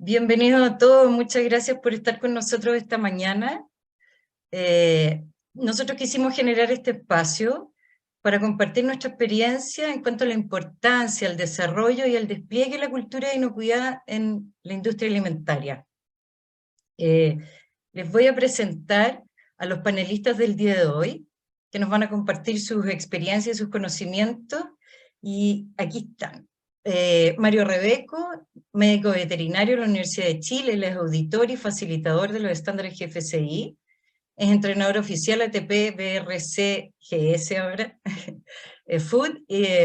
Bienvenidos a todos, muchas gracias por estar con nosotros esta mañana. Nosotros quisimos generar este espacio para compartir nuestra experiencia en cuanto a la importancia, el desarrollo y el despliegue de la cultura de inocuidad en la industria alimentaria. Les voy a presentar a los panelistas del día de hoy, que nos van a compartir sus experiencias y sus conocimientos, y aquí están. Mario Rebeco, médico veterinario de la Universidad de Chile, él es auditor y facilitador de los estándares GFSI, es entrenador oficial ATP, BRC, GS ahora, Food,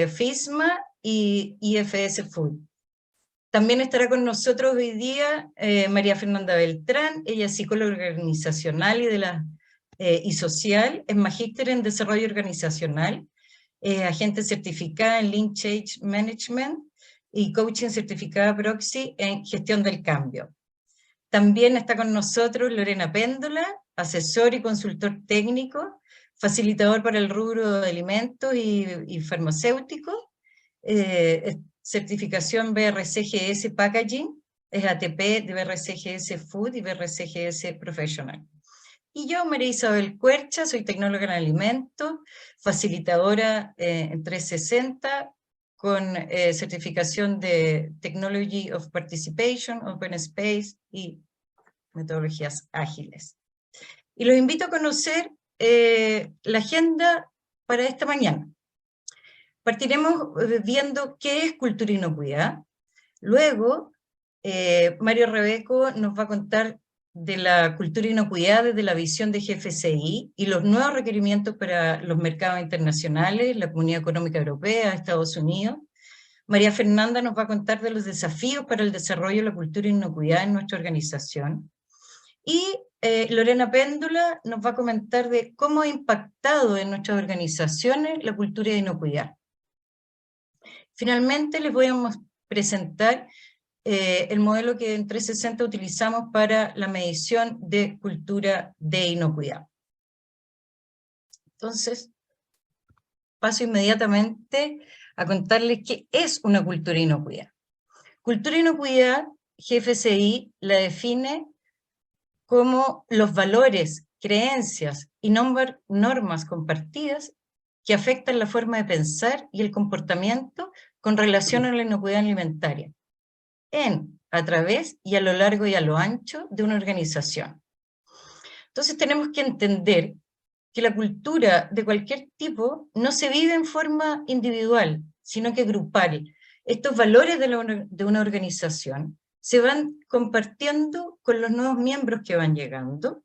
FISMA y IFS Food. También estará con nosotros hoy día María Fernanda Beltrán, ella es psicóloga organizacional y social, es magíster en desarrollo organizacional, agente certificada en Lean Change Management y coaching certificada Proxy en gestión del cambio. También está con nosotros Lorena Péndola, asesor y consultor técnico, facilitador para el rubro de alimentos y farmacéuticos, certificación BRCGS Packaging, es ATP de BRCGS Food y BRCGS Professional. Y yo, María Isabel Cuercha, soy tecnóloga en alimentos, facilitadora en 360, con certificación de Technology of Participation, Open Space y metodologías ágiles. Y los invito a conocer la agenda para esta mañana. Partiremos viendo qué es cultura y inocuidad. Luego, Mario Rebeco nos va a contar de la cultura y inocuidad desde la visión de GFSI y los nuevos requerimientos para los mercados internacionales, la Comunidad Económica Europea, Estados Unidos. María Fernanda nos va a contar de los desafíos para el desarrollo de la cultura y inocuidad en nuestra organización. Y Lorena Péndola nos va a comentar de cómo ha impactado en nuestras organizaciones la cultura de inocuidad. Finalmente les voy a presentar el modelo que en 360 utilizamos para la medición de cultura de inocuidad. Entonces, paso inmediatamente a contarles qué es una cultura de inocuidad. Cultura de inocuidad, GFSI la define como los valores, creencias y normas compartidas que afectan la forma de pensar y el comportamiento con relación a la inocuidad alimentaria, a través y a lo largo y a lo ancho de una organización. Entonces tenemos que entender que la cultura de cualquier tipo no se vive en forma individual, sino que grupal. Estos valores de una organización se van compartiendo con los nuevos miembros que van llegando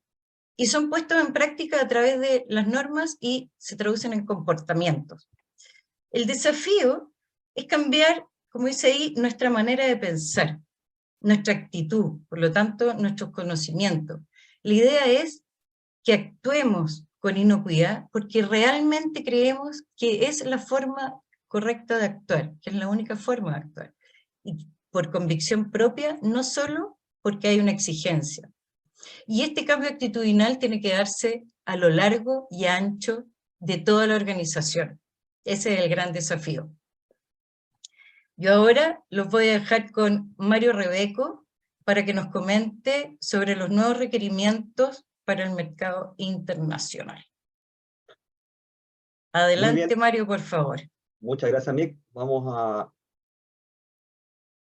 y son puestos en práctica a través de las normas y se traducen en comportamientos. El desafío es cambiar, como dice ahí, nuestra manera de pensar, nuestra actitud, por lo tanto, nuestros conocimientos. La idea es que actuemos con inocuidad porque realmente creemos que es la forma correcta de actuar, que es la única forma de actuar. Y por convicción propia, no solo porque hay una exigencia. Y este cambio actitudinal tiene que darse a lo largo y ancho de toda la organización. Ese es el gran desafío. Yo ahora los voy a dejar con Mario Rebeco para que nos comente sobre los nuevos requerimientos para el mercado internacional. Adelante, Mario, por favor. Muchas gracias, Mick.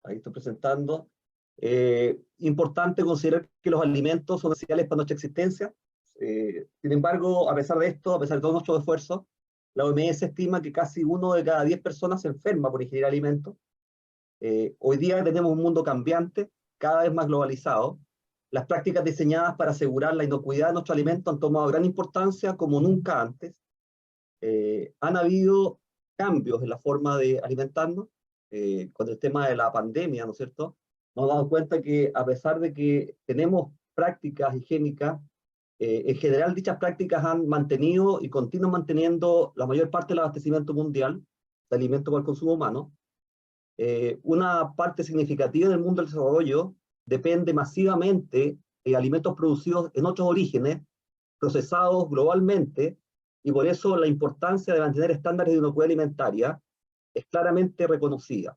Ahí estoy presentando. Importante considerar que los alimentos son esenciales para nuestra existencia. Sin embargo, a pesar de esto, a pesar de todos nuestros esfuerzos, la OMS estima que casi 1 de cada 10 personas se enferma por ingerir alimentos. Hoy día tenemos un mundo cambiante, cada vez más globalizado. Las prácticas diseñadas para asegurar la inocuidad de nuestros alimentos han tomado gran importancia como nunca antes. Han habido cambios en la forma de alimentarnos, con el tema de la pandemia, ¿no es cierto? Nos hemos dado cuenta que a pesar de que tenemos prácticas higiénicas, en general dichas prácticas han mantenido y continúan manteniendo la mayor parte del abastecimiento mundial de alimentos para el consumo humano. Una parte significativa del mundo del desarrollo depende masivamente de alimentos producidos en otros orígenes, procesados globalmente, y por eso la importancia de mantener estándares de inocuidad alimentaria es claramente reconocida.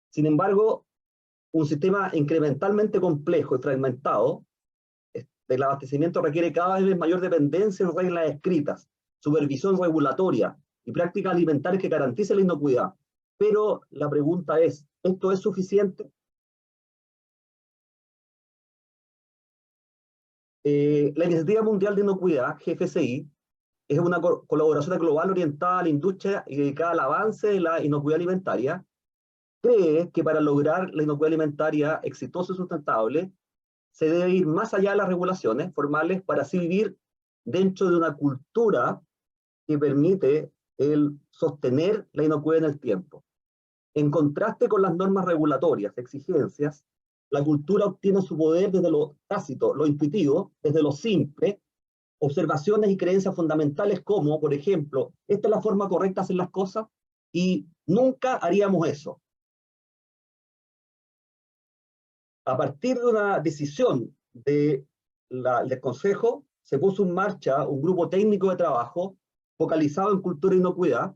Sin embargo, un sistema incrementalmente complejo y fragmentado, el abastecimiento requiere cada vez mayor dependencia en reglas escritas, supervisión regulatoria y prácticas alimentarias que garanticen la inocuidad. Pero la pregunta es, ¿esto es suficiente? La Iniciativa Mundial de Inocuidad, GFCI, es una colaboración global orientada a la industria y dedicada al avance de la inocuidad alimentaria. Cree que para lograr la inocuidad alimentaria exitosa y sustentable, se debe ir más allá de las regulaciones formales para así vivir dentro de una cultura que permite el sostener la inocuidad en el tiempo. En contraste con las normas regulatorias, exigencias, la cultura obtiene su poder desde lo tácito, lo intuitivo, desde lo simple, observaciones y creencias fundamentales como, por ejemplo, esta es la forma correcta de hacer las cosas y nunca haríamos eso. A partir de una decisión del Consejo, se puso en marcha un grupo técnico de trabajo focalizado en cultura e inocuidad,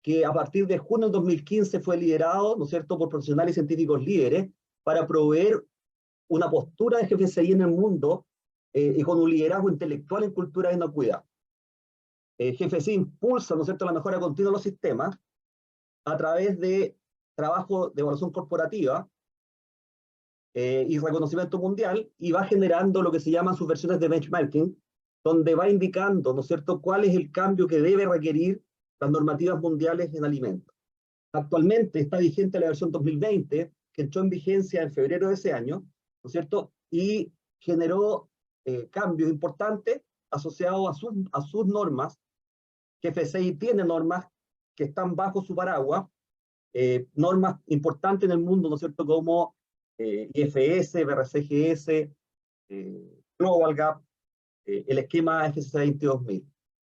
que a partir de junio del 2015 fue liderado, ¿no es cierto?, por profesionales y científicos líderes para proveer una postura de GFCI en el mundo y con un liderazgo intelectual en cultura e inocuidad. GFCI impulsa, ¿no es cierto?, la mejora continua de los sistemas a través de trabajo de evaluación corporativa y reconocimiento mundial, y va generando lo que se llaman sus versiones de benchmarking, donde va indicando, ¿no es cierto?, cuál es el cambio que debe requerir las normativas mundiales en alimentos. Actualmente está vigente la versión 2020, que entró en vigencia en febrero de ese año, ¿no es cierto?, y generó cambios importantes asociados a sus normas. GFCI tiene normas que están bajo su paraguas, normas importantes en el mundo, ¿no es cierto?, como IFS, BRCGS, Global Gap, el esquema FCC 22000.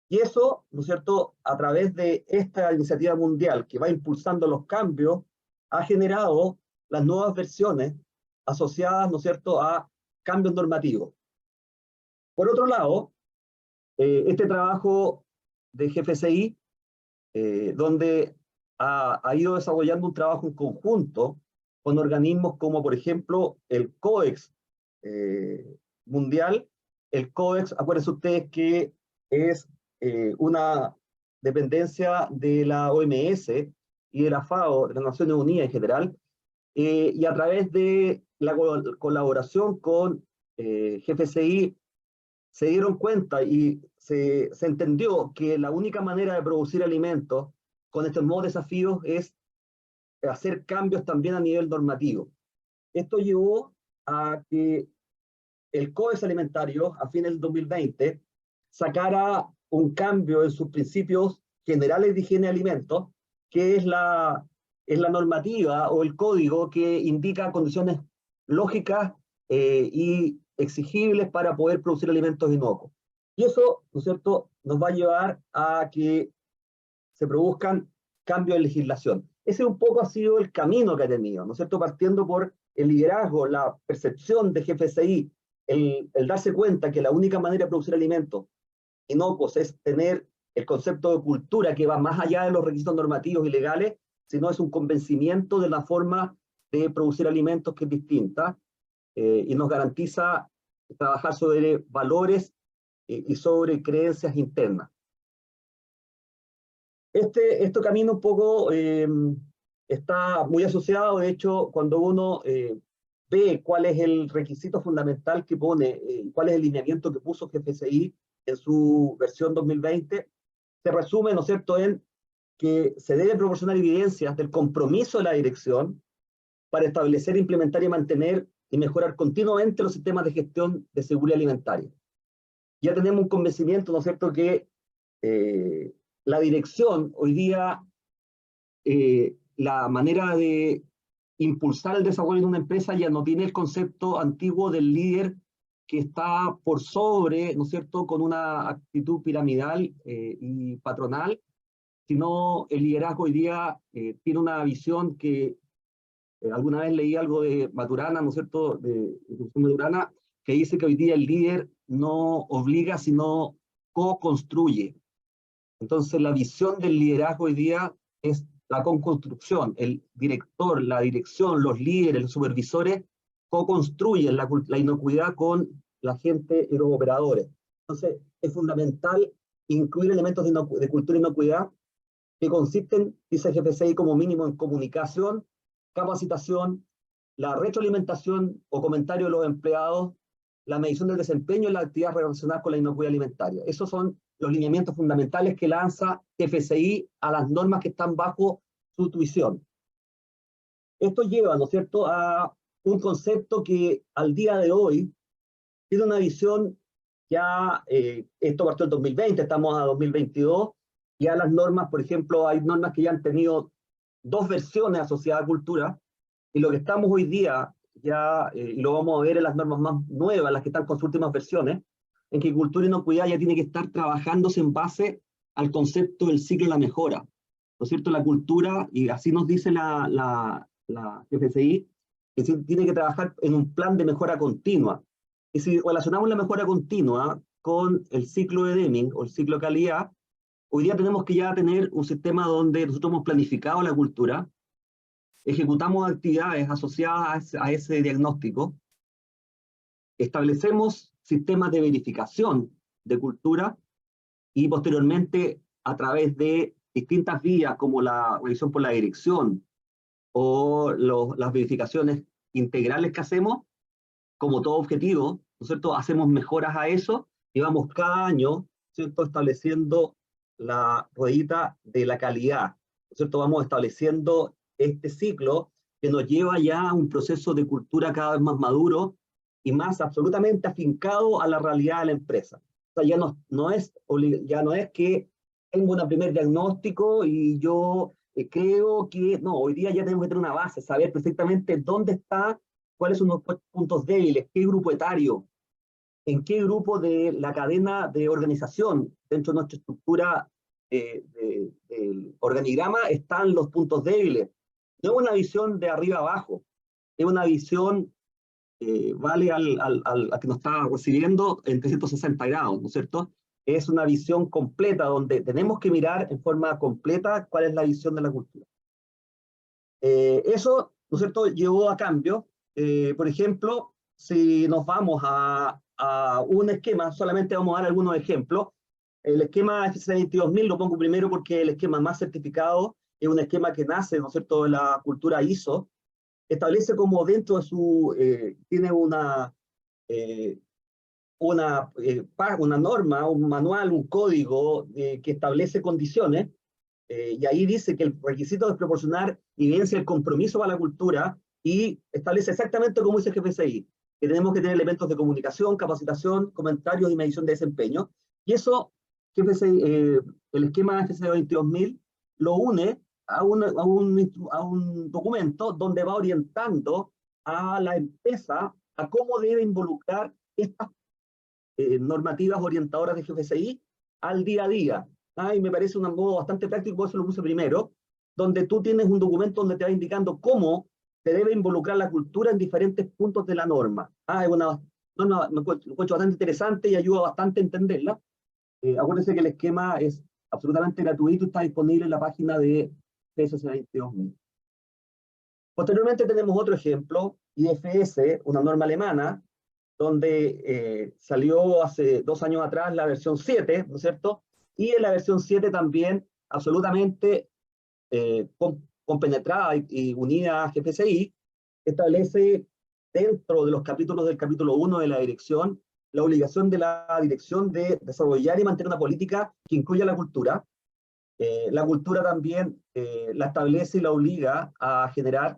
Y eso, ¿no es cierto?, a través de esta iniciativa mundial que va impulsando los cambios, ha generado las nuevas versiones asociadas, ¿no es cierto?, a cambios normativos. Por otro lado, este trabajo de GFCI, donde ha ido desarrollando un trabajo en conjunto con organismos como, por ejemplo, el COEX mundial. El COEX, acuérdense ustedes que es una dependencia de la OMS y de la FAO, de las Naciones Unidas en general, y a través de la colaboración con GFCI se dieron cuenta y se entendió que la única manera de producir alimentos con estos nuevos desafíos es hacer cambios también a nivel normativo. Esto llevó a que el COEX alimentario, a fines del 2020, sacara un cambio en sus principios generales de higiene de alimentos, que es la normativa o el código que indica condiciones lógicas y exigibles para poder producir alimentos inocuos. Y eso, ¿no es cierto?, nos va a llevar a que se produzcan cambios en legislación. Ese un poco ha sido el camino que ha tenido, ¿no es cierto?, partiendo por el liderazgo, la percepción de GFCI, el darse cuenta que la única manera de producir alimentos inocuos es tener el concepto de cultura que va más allá de los requisitos normativos y legales, sino es un convencimiento de la forma de producir alimentos que es distinta y nos garantiza trabajar sobre valores y sobre creencias internas. Este camino un poco está muy asociado, de hecho, cuando uno ve cuál es el requisito fundamental que pone, cuál es el lineamiento que puso GFCI en su versión 2020, se resume, ¿no es cierto?, en que se debe proporcionar evidencias del compromiso de la dirección para establecer, implementar y mantener y mejorar continuamente los sistemas de gestión de seguridad alimentaria. Ya tenemos un convencimiento, ¿no es cierto?, que la dirección hoy día, la manera de impulsar el desarrollo de una empresa ya no tiene el concepto antiguo del líder que está por sobre, ¿no es cierto?, con una actitud piramidal y patronal, sino el liderazgo hoy día tiene una visión que alguna vez leí algo de Maturana, ¿no es cierto?, de Maturana, que dice que hoy día el líder no obliga, sino co-construye. Entonces la visión del liderazgo hoy día es la co-construcción, el director, la dirección, los líderes, los supervisores, co-construyen la inocuidad con la gente y los operadores. Entonces, es fundamental incluir elementos de cultura de inocuidad que consisten, dice GFCI, como mínimo en comunicación, capacitación, la retroalimentación o comentario de los empleados, la medición del desempeño y la actividad relacionada con la inocuidad alimentaria. Esos son los lineamientos fundamentales que lanza GFCI a las normas que están bajo su tuición. Esto lleva, ¿no es cierto?, a un concepto que al día de hoy tiene una visión ya, esto partió en 2020, estamos a 2022, ya las normas, por ejemplo, hay normas que ya han tenido dos versiones asociadas a cultura, y lo que estamos hoy día, ya, y lo vamos a ver en las normas más nuevas, las que están con sus últimas versiones, en que cultura y inocuidad ya tiene que estar trabajándose en base al concepto del ciclo de la mejora. ¿No es cierto? La cultura, y así nos dice la GFCI, que tiene que trabajar en un plan de mejora continua. Y si relacionamos la mejora continua con el ciclo de Deming o el ciclo de calidad, hoy día tenemos que ya tener un sistema donde nosotros hemos planificado la cultura, ejecutamos actividades asociadas a ese diagnóstico, establecemos sistemas de verificación de cultura y posteriormente a través de distintas vías como la revisión por la dirección o las verificaciones integrales que hacemos, como todo objetivo, ¿no es cierto?, hacemos mejoras a eso y vamos cada año, ¿cierto?, estableciendo la ruedita de la calidad, ¿no es cierto?, vamos estableciendo este ciclo que nos lleva ya a un proceso de cultura cada vez más maduro y más absolutamente afincado a la realidad de la empresa. O sea, ya no es que tengo un primer diagnóstico y yo creo que, no, hoy día ya tenemos que tener una base, saber perfectamente dónde está, cuáles son los puntos débiles, qué grupo etario, en qué grupo de la cadena de organización dentro de nuestra estructura del organigrama están los puntos débiles. No es una visión de arriba abajo, es una visión vale al que nos está recibiendo en 360 grados, ¿no es cierto? Es una visión completa donde tenemos que mirar en forma completa cuál es la visión de la cultura. Eso, ¿no es cierto?, llevó a cambio. Por ejemplo, si nos vamos a un esquema, solamente vamos a dar algunos ejemplos. El esquema FCC 22000 lo pongo primero porque es el esquema más certificado, es un esquema que nace, ¿no es cierto?, de la cultura ISO, establece como dentro de su, tiene una norma, un manual, un código que establece condiciones, y ahí dice que el requisito es proporcionar evidencia del compromiso para la cultura y establece exactamente como dice el GFCI, que tenemos que tener elementos de comunicación, capacitación, comentarios y medición de desempeño. Y eso, el esquema FCC 22000 lo une a un documento donde va orientando a la empresa a cómo debe involucrar estas normativas orientadoras de GFCI al día a día. Y me parece un modo bastante práctico, por eso lo puse primero, donde tú tienes un documento donde te va indicando cómo se debe involucrar la cultura en diferentes puntos de la norma. Es una norma, me encuentro bastante interesante y ayuda bastante a entenderla. Acuérdense que el esquema es absolutamente gratuito y está disponible en la página de FCC 22000. Posteriormente tenemos otro ejemplo, IFS, una norma alemana, donde salió hace 2 años atrás la versión 7, ¿no es cierto? Y en la versión 7 también absolutamente compenetrada y unida a GFCI, establece dentro de los capítulos del capítulo 1 de la dirección, la obligación de la dirección de desarrollar y mantener una política que incluya la cultura. La cultura también la establece y la obliga a generar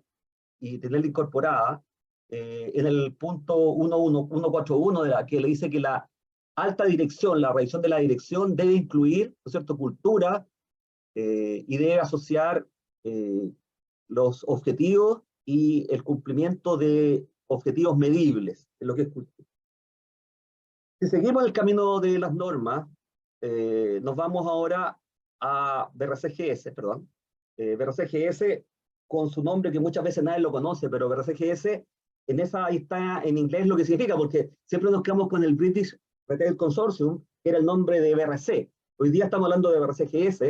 y tenerla incorporada en el punto 141 de la que le dice que la alta dirección, la revisión de la dirección debe incluir, ¿no es cierto?, cultura y debe asociar los objetivos y el cumplimiento de objetivos medibles en lo que es cultura. Si seguimos el camino de las normas, nos vamos ahora a BRCGS, perdón. BRCGS, con su nombre que muchas veces nadie lo conoce, pero BRCGS, ahí está en inglés lo que significa, porque siempre nos quedamos con el British Retail Consortium, que era el nombre de BRC. Hoy día estamos hablando de BRCGS,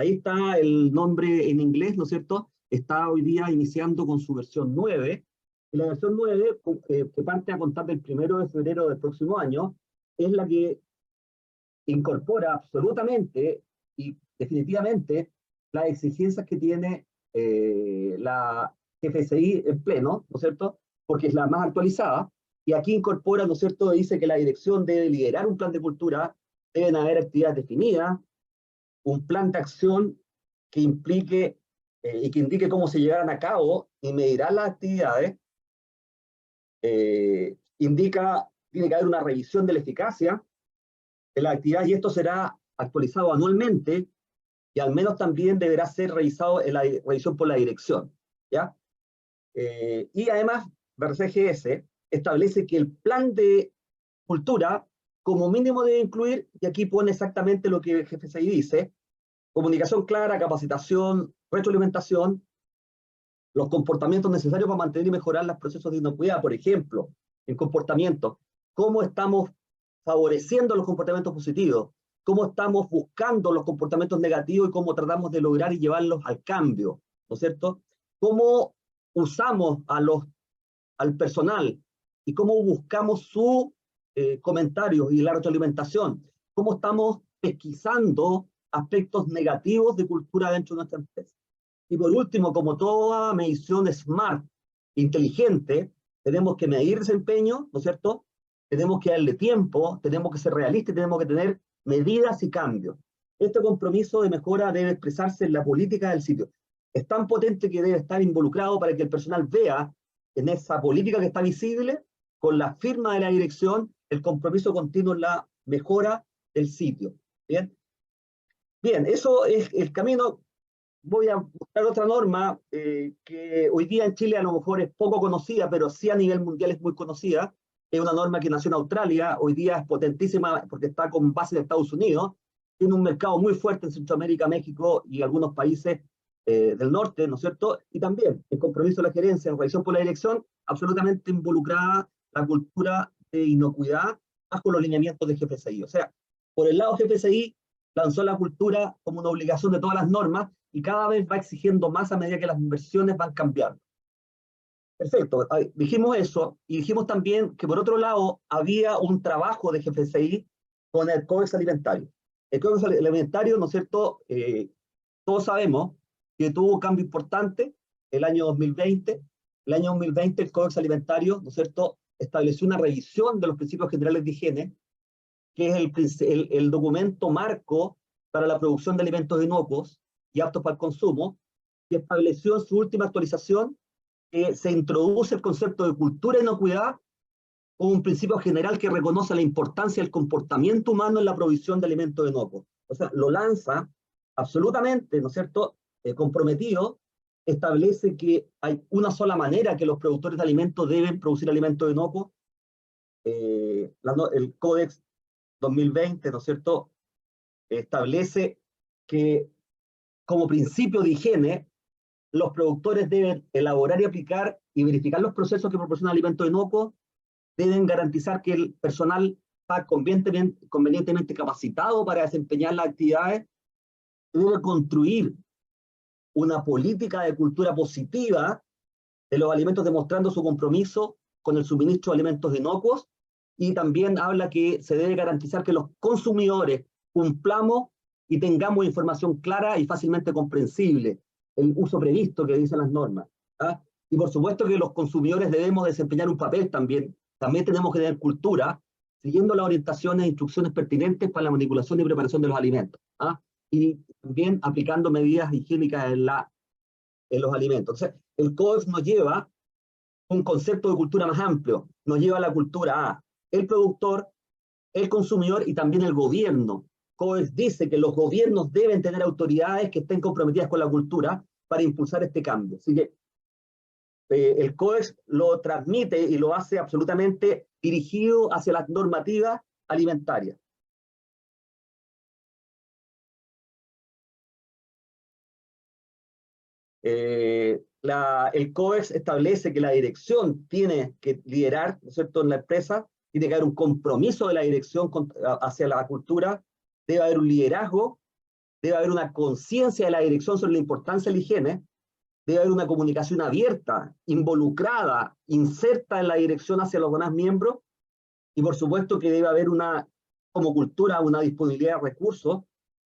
Ahí está el nombre en inglés, ¿no es cierto? Está hoy día iniciando con su versión 9. Y la versión 9, que parte a contar del 1 de febrero del próximo año, es la que incorpora absolutamente y definitivamente las exigencias que tiene la GFCI en pleno, ¿no es cierto? Porque es la más actualizada, y aquí incorpora, ¿no es cierto?, dice que la dirección debe liderar un plan de cultura, deben haber actividades definidas, un plan de acción que implique y que indique cómo se llevarán a cabo y medirá las actividades, tiene que haber una revisión de la eficacia de la actividad y esto será actualizado anualmente y al menos también deberá ser revisado en la revisión por la dirección, ¿ya? Y además, BRCGS establece que el plan de cultura como mínimo debe incluir, y aquí pone exactamente lo que el GFCI dice, comunicación clara, capacitación, retroalimentación, los comportamientos necesarios para mantener y mejorar los procesos de inocuidad, por ejemplo, en comportamiento, cómo estamos favoreciendo los comportamientos positivos, cómo estamos buscando los comportamientos negativos y cómo tratamos de lograr y llevarlos al cambio, ¿no es cierto? Cómo usamos al personal y cómo buscamos sus comentarios y la retroalimentación, cómo estamos pesquisando aspectos negativos de cultura dentro de nuestra empresa. Y por último, como toda medición smart, inteligente, tenemos que medir desempeño, ¿no es cierto? Tenemos que darle tiempo, tenemos que ser realistas y tenemos que tener medidas y cambios. Este compromiso de mejora debe expresarse en la política del sitio. Es tan potente que debe estar involucrado para que el personal vea en esa política que está visible, con la firma de la dirección, el compromiso continuo en la mejora del sitio. ¿Bien? Bien, eso es el camino. Voy a buscar otra norma que hoy día en Chile a lo mejor es poco conocida, pero sí a nivel mundial es muy conocida. Es una norma que nació en Australia, hoy día es potentísima porque está con base en Estados Unidos. Tiene un mercado muy fuerte en Centroamérica, México y algunos países del norte, ¿no es cierto? Y también el compromiso de la gerencia, en revisión por la dirección, absolutamente involucrada la cultura de inocuidad bajo los lineamientos de GFCI. O sea, por el lado GFCI lanzó la cultura como una obligación de todas las normas y cada vez va exigiendo más a medida que las inversiones van cambiando. Perfecto, dijimos eso y dijimos también que por otro lado había un trabajo de GFCI con el Códex Alimentario. El Códex Alimentario, ¿no es cierto? Todos sabemos que tuvo un cambio importante el año 2020. El año 2020 el Códex Alimentario, ¿no es cierto?, estableció una revisión de los principios generales de higiene, que es el documento marco para la producción de alimentos inocuos y aptos para el consumo, y estableció en su última actualización que se introduce el concepto de cultura e inocuidad como un principio general que reconoce la importancia del comportamiento humano en la provisión de alimentos inocuos. O sea, lo lanza absolutamente, ¿no es cierto?, comprometido, establece que hay una sola manera que los productores de alimentos deben producir alimentos inocuos. El Códex 2020, ¿no es cierto?, establece que como principio de higiene, los productores deben elaborar y aplicar y verificar los procesos que proporcionan alimentos inocuos, deben garantizar que el personal está convenientemente capacitado para desempeñar las actividades, debe construir una política de cultura positiva de los alimentos demostrando su compromiso con el suministro de alimentos inocuos, y también habla que se debe garantizar que los consumidores cumplamos y tengamos información clara y fácilmente comprensible, el uso previsto que dicen las normas. ¿Ah? Y por supuesto que los consumidores debemos desempeñar un papel también tenemos que tener cultura, siguiendo las orientaciones e instrucciones pertinentes para la manipulación y preparación de los alimentos. ¿Ah? Y también aplicando medidas higiénicas en los alimentos. Entonces, el COEX nos lleva un concepto de cultura más amplio, nos lleva a la cultura a el productor, el consumidor y también el gobierno. COEX dice que los gobiernos deben tener autoridades que estén comprometidas con la cultura para impulsar este cambio. Así que el COEX lo transmite y lo hace absolutamente dirigido hacia las normativas alimentarias. El COEX establece que la dirección tiene que liderar, ¿no es cierto?, en la empresa, tiene que haber un compromiso de la dirección hacia la cultura, debe haber un liderazgo debe haber una conciencia de la dirección sobre la importancia de la higiene, debe haber una comunicación abierta, involucrada, inserta en la dirección hacia los demás miembros, y por supuesto que debe haber como cultura, una disponibilidad de recursos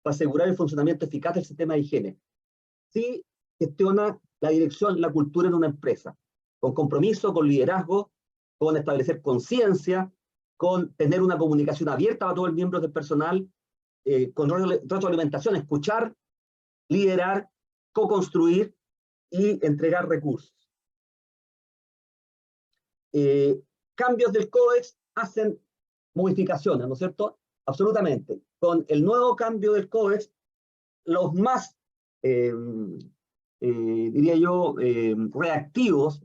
para asegurar el funcionamiento eficaz del sistema de higiene. Sí gestiona la dirección, la cultura en una empresa, con compromiso, con liderazgo, con establecer conciencia, con tener una comunicación abierta para todos los miembros del personal, con retroalimentación, escuchar, liderar, co-construir y entregar recursos. Cambios del códex hacen modificaciones, ¿no es cierto? Absolutamente. Con el nuevo cambio del códex, los más, diría yo, reactivos,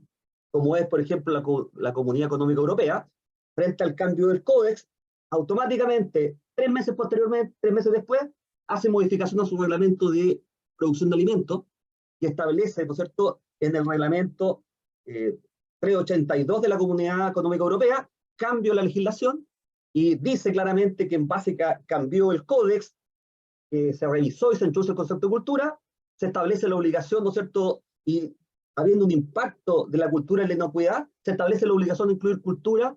como es, por ejemplo, la Comunidad Económica Europea, frente al cambio del códex, automáticamente, 3 meses posteriormente, 3 meses después, hace modificación a su reglamento de producción de alimentos, que establece, ¿no es cierto?, en el reglamento 382 de la Comunidad Económica Europea, cambio la legislación, y dice claramente que en base a cambió el códex, se revisó y se introduce el concepto de cultura, se establece la obligación, ¿no es cierto?, y habiendo un impacto de la cultura en la inocuidad, se establece la obligación de incluir cultura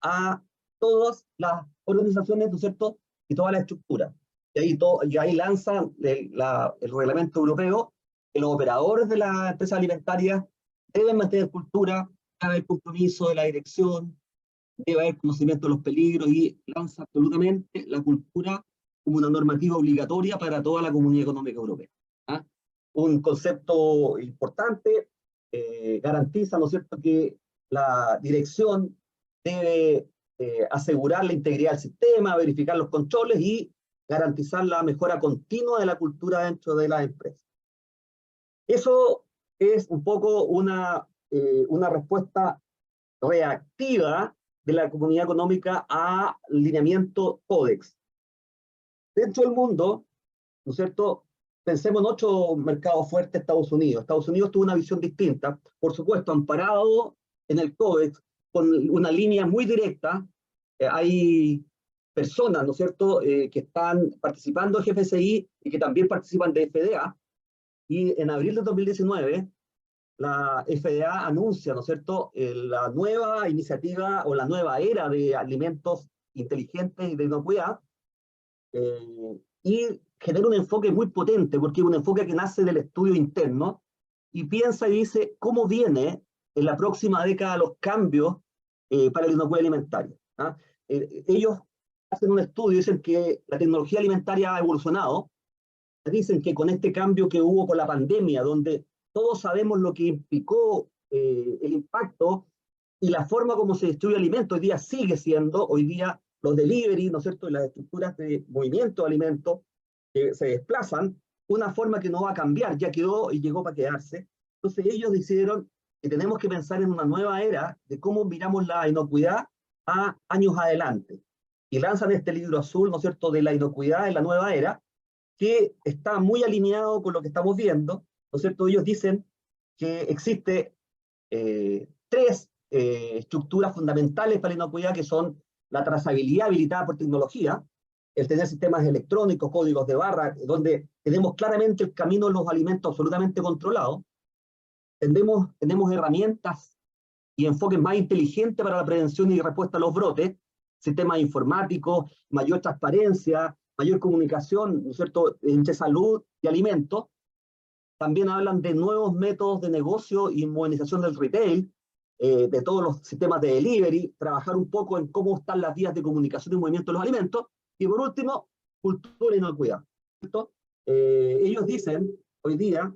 a todas las organizaciones, ¿no es cierto?, y todas las estructuras. Y ahí lanzan el reglamento europeo que los operadores de las empresas alimentarias deben mantener cultura, debe haber compromiso de la dirección, debe haber conocimiento de los peligros, y lanza absolutamente la cultura como una normativa obligatoria para toda la Comunidad Económica Europea. ¿Ah? Un concepto importante, garantiza, ¿no es cierto?, que la dirección debe asegurar la integridad del sistema, verificar los controles y garantizar la mejora continua de la cultura dentro de las empresas. Eso es un poco una respuesta reactiva de la Comunidad Económica a lineamiento códex. Dentro del mundo, ¿no es cierto?, pensemos en otro mercado fuerte, Estados Unidos. Estados Unidos tuvo una visión distinta, por supuesto, amparado en el códex, con una línea muy directa. Hay personas, ¿no es cierto?, que están participando de GFCI y que también participan de FDA, y en abril de 2019, la FDA anuncia, ¿no es cierto?, la nueva iniciativa o la nueva era de alimentos inteligentes y de inocuidad, y genera un enfoque muy potente, porque es un enfoque que nace del estudio interno, y piensa y dice cómo viene en la próxima década los cambios para la inocuidad alimentaria. ¿Ah? Ellos hacen un estudio, dicen que la tecnología alimentaria ha evolucionado, dicen que con este cambio que hubo con la pandemia, donde todos sabemos lo que implicó el impacto y la forma como se distribuye alimentos, hoy día sigue siendo, hoy día los delivery, ¿no es cierto?, y las estructuras de movimiento de alimentos que se desplazan, una forma que no va a cambiar, ya quedó y llegó para quedarse. Entonces ellos decidieron que tenemos que pensar en una nueva era de cómo miramos la inocuidad a años adelante. Y lanzan este libro azul, ¿no es cierto?, de la inocuidad en la nueva era, que está muy alineado con lo que estamos viendo, ¿no es cierto? Ellos dicen que existe 3 estructuras fundamentales para la inocuidad, que son la trazabilidad habilitada por tecnología, el tener sistemas electrónicos, códigos de barra, donde tenemos claramente el camino de los alimentos absolutamente controlado. Tenemos herramientas y enfoques más inteligentes para la prevención y respuesta a los brotes, sistemas informáticos, mayor transparencia, mayor comunicación, ¿no es cierto?, entre salud y alimentos. También hablan de nuevos métodos de negocio y modernización del retail, de todos los sistemas de delivery, trabajar un poco en cómo están las vías de comunicación y movimiento de los alimentos, y por último, cultura y inocuidad. Ellos dicen hoy día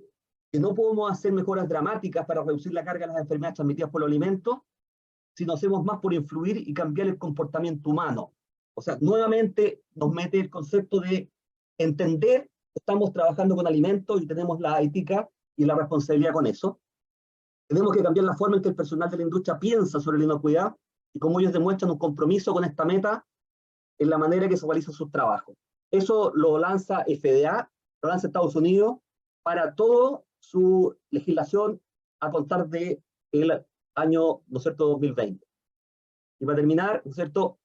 que no podemos hacer mejoras dramáticas para reducir la carga de las enfermedades transmitidas por los alimentos si no hacemos más por influir y cambiar el comportamiento humano. O sea, nuevamente nos mete el concepto de entender que estamos trabajando con alimentos y tenemos la ética y la responsabilidad con eso. Tenemos que cambiar la forma en que el personal de la industria piensa sobre la inocuidad y cómo ellos demuestran un compromiso con esta meta en la manera que se realizan sus trabajos. Eso lo lanza FDA, lo lanza Estados Unidos para toda su legislación a contar de el año, ¿no es cierto?, 2020. Y para terminar, ¿no es cierto?,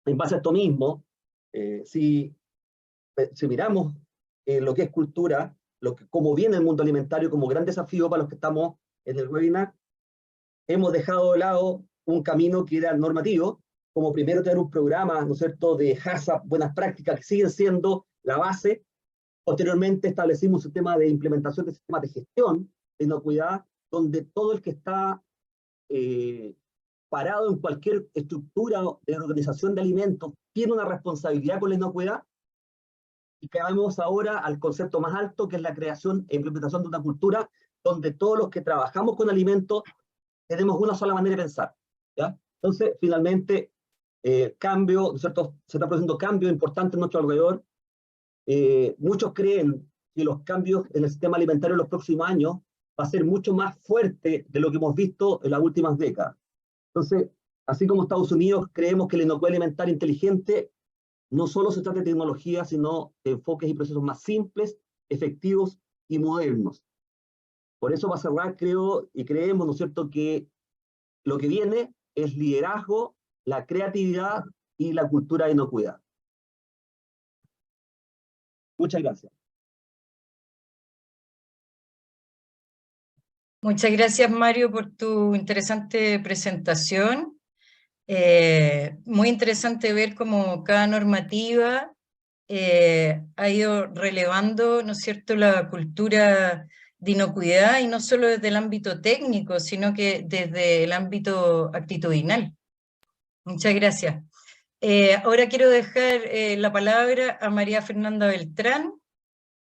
en base a esto mismo, si miramos lo que es cultura, cómo viene el mundo alimentario como gran desafío para los que estamos en el webinar, hemos dejado de lado un camino que era normativo, como primero tener un programa, ¿no es cierto?, de HACCP, buenas prácticas, que siguen siendo la base. Posteriormente establecimos un sistema de implementación de sistemas de gestión de inocuidad, donde todo el que está parado en cualquier estructura de organización de alimentos tiene una responsabilidad con la inocuidad, y caemos ahora al concepto más alto, que es la creación e implementación de una cultura donde todos los que trabajamos con alimentos tenemos una sola manera de pensar, ¿ya? Entonces, finalmente, cambio, ¿no es cierto? Se está produciendo cambios importantes en nuestro alrededor. Muchos creen que los cambios en el sistema alimentario en los próximos años va a ser mucho más fuerte de lo que hemos visto en las últimas décadas. Entonces, así como Estados Unidos, creemos que la inocuidad alimentaria inteligente no solo se trata de tecnología, sino de enfoques y procesos más simples, efectivos y modernos. Por eso, para cerrar, creo y creemos, ¿no es cierto?, que lo que viene es liderazgo, la creatividad y la cultura de inocuidad. Muchas gracias. Muchas gracias, Mario, por tu interesante presentación. Muy interesante ver cómo cada normativa ha ido relevando, ¿no es cierto?, la cultura de inocuidad, y no solo desde el ámbito técnico, sino que desde el ámbito actitudinal. Muchas gracias. Ahora quiero dejar la palabra a María Fernanda Beltrán,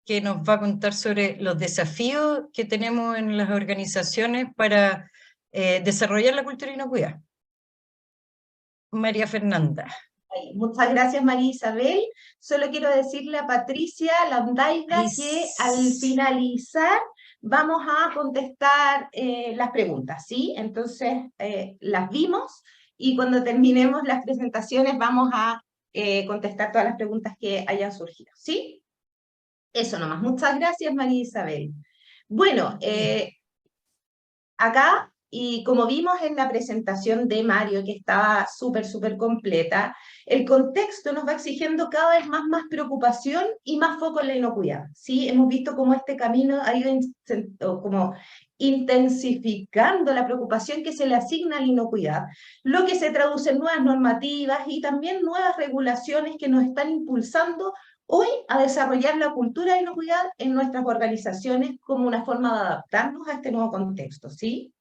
que nos va a contar sobre los desafíos que tenemos en las organizaciones para desarrollar la cultura de inocuidad. María Fernanda. Muchas gracias, María Isabel. Solo quiero decirle a Patricia Landaida que al finalizar vamos a contestar las preguntas, ¿sí? Entonces, las vimos, y cuando terminemos las presentaciones vamos a contestar todas las preguntas que hayan surgido, ¿sí? Eso nomás. Muchas gracias, María Isabel. Bueno, acá, y como vimos en la presentación de Mario, que estaba súper completa, el contexto nos va exigiendo cada vez más preocupación y más foco en la inocuidad, ¿sí? Hemos visto cómo este camino ha ido como intensificando la preocupación que se le asigna a la inocuidad, lo que se traduce en nuevas normativas y también nuevas regulaciones que nos están impulsando hoy a desarrollar la cultura de inocuidad en nuestras organizaciones como una forma de adaptarnos a este nuevo contexto, ¿sí?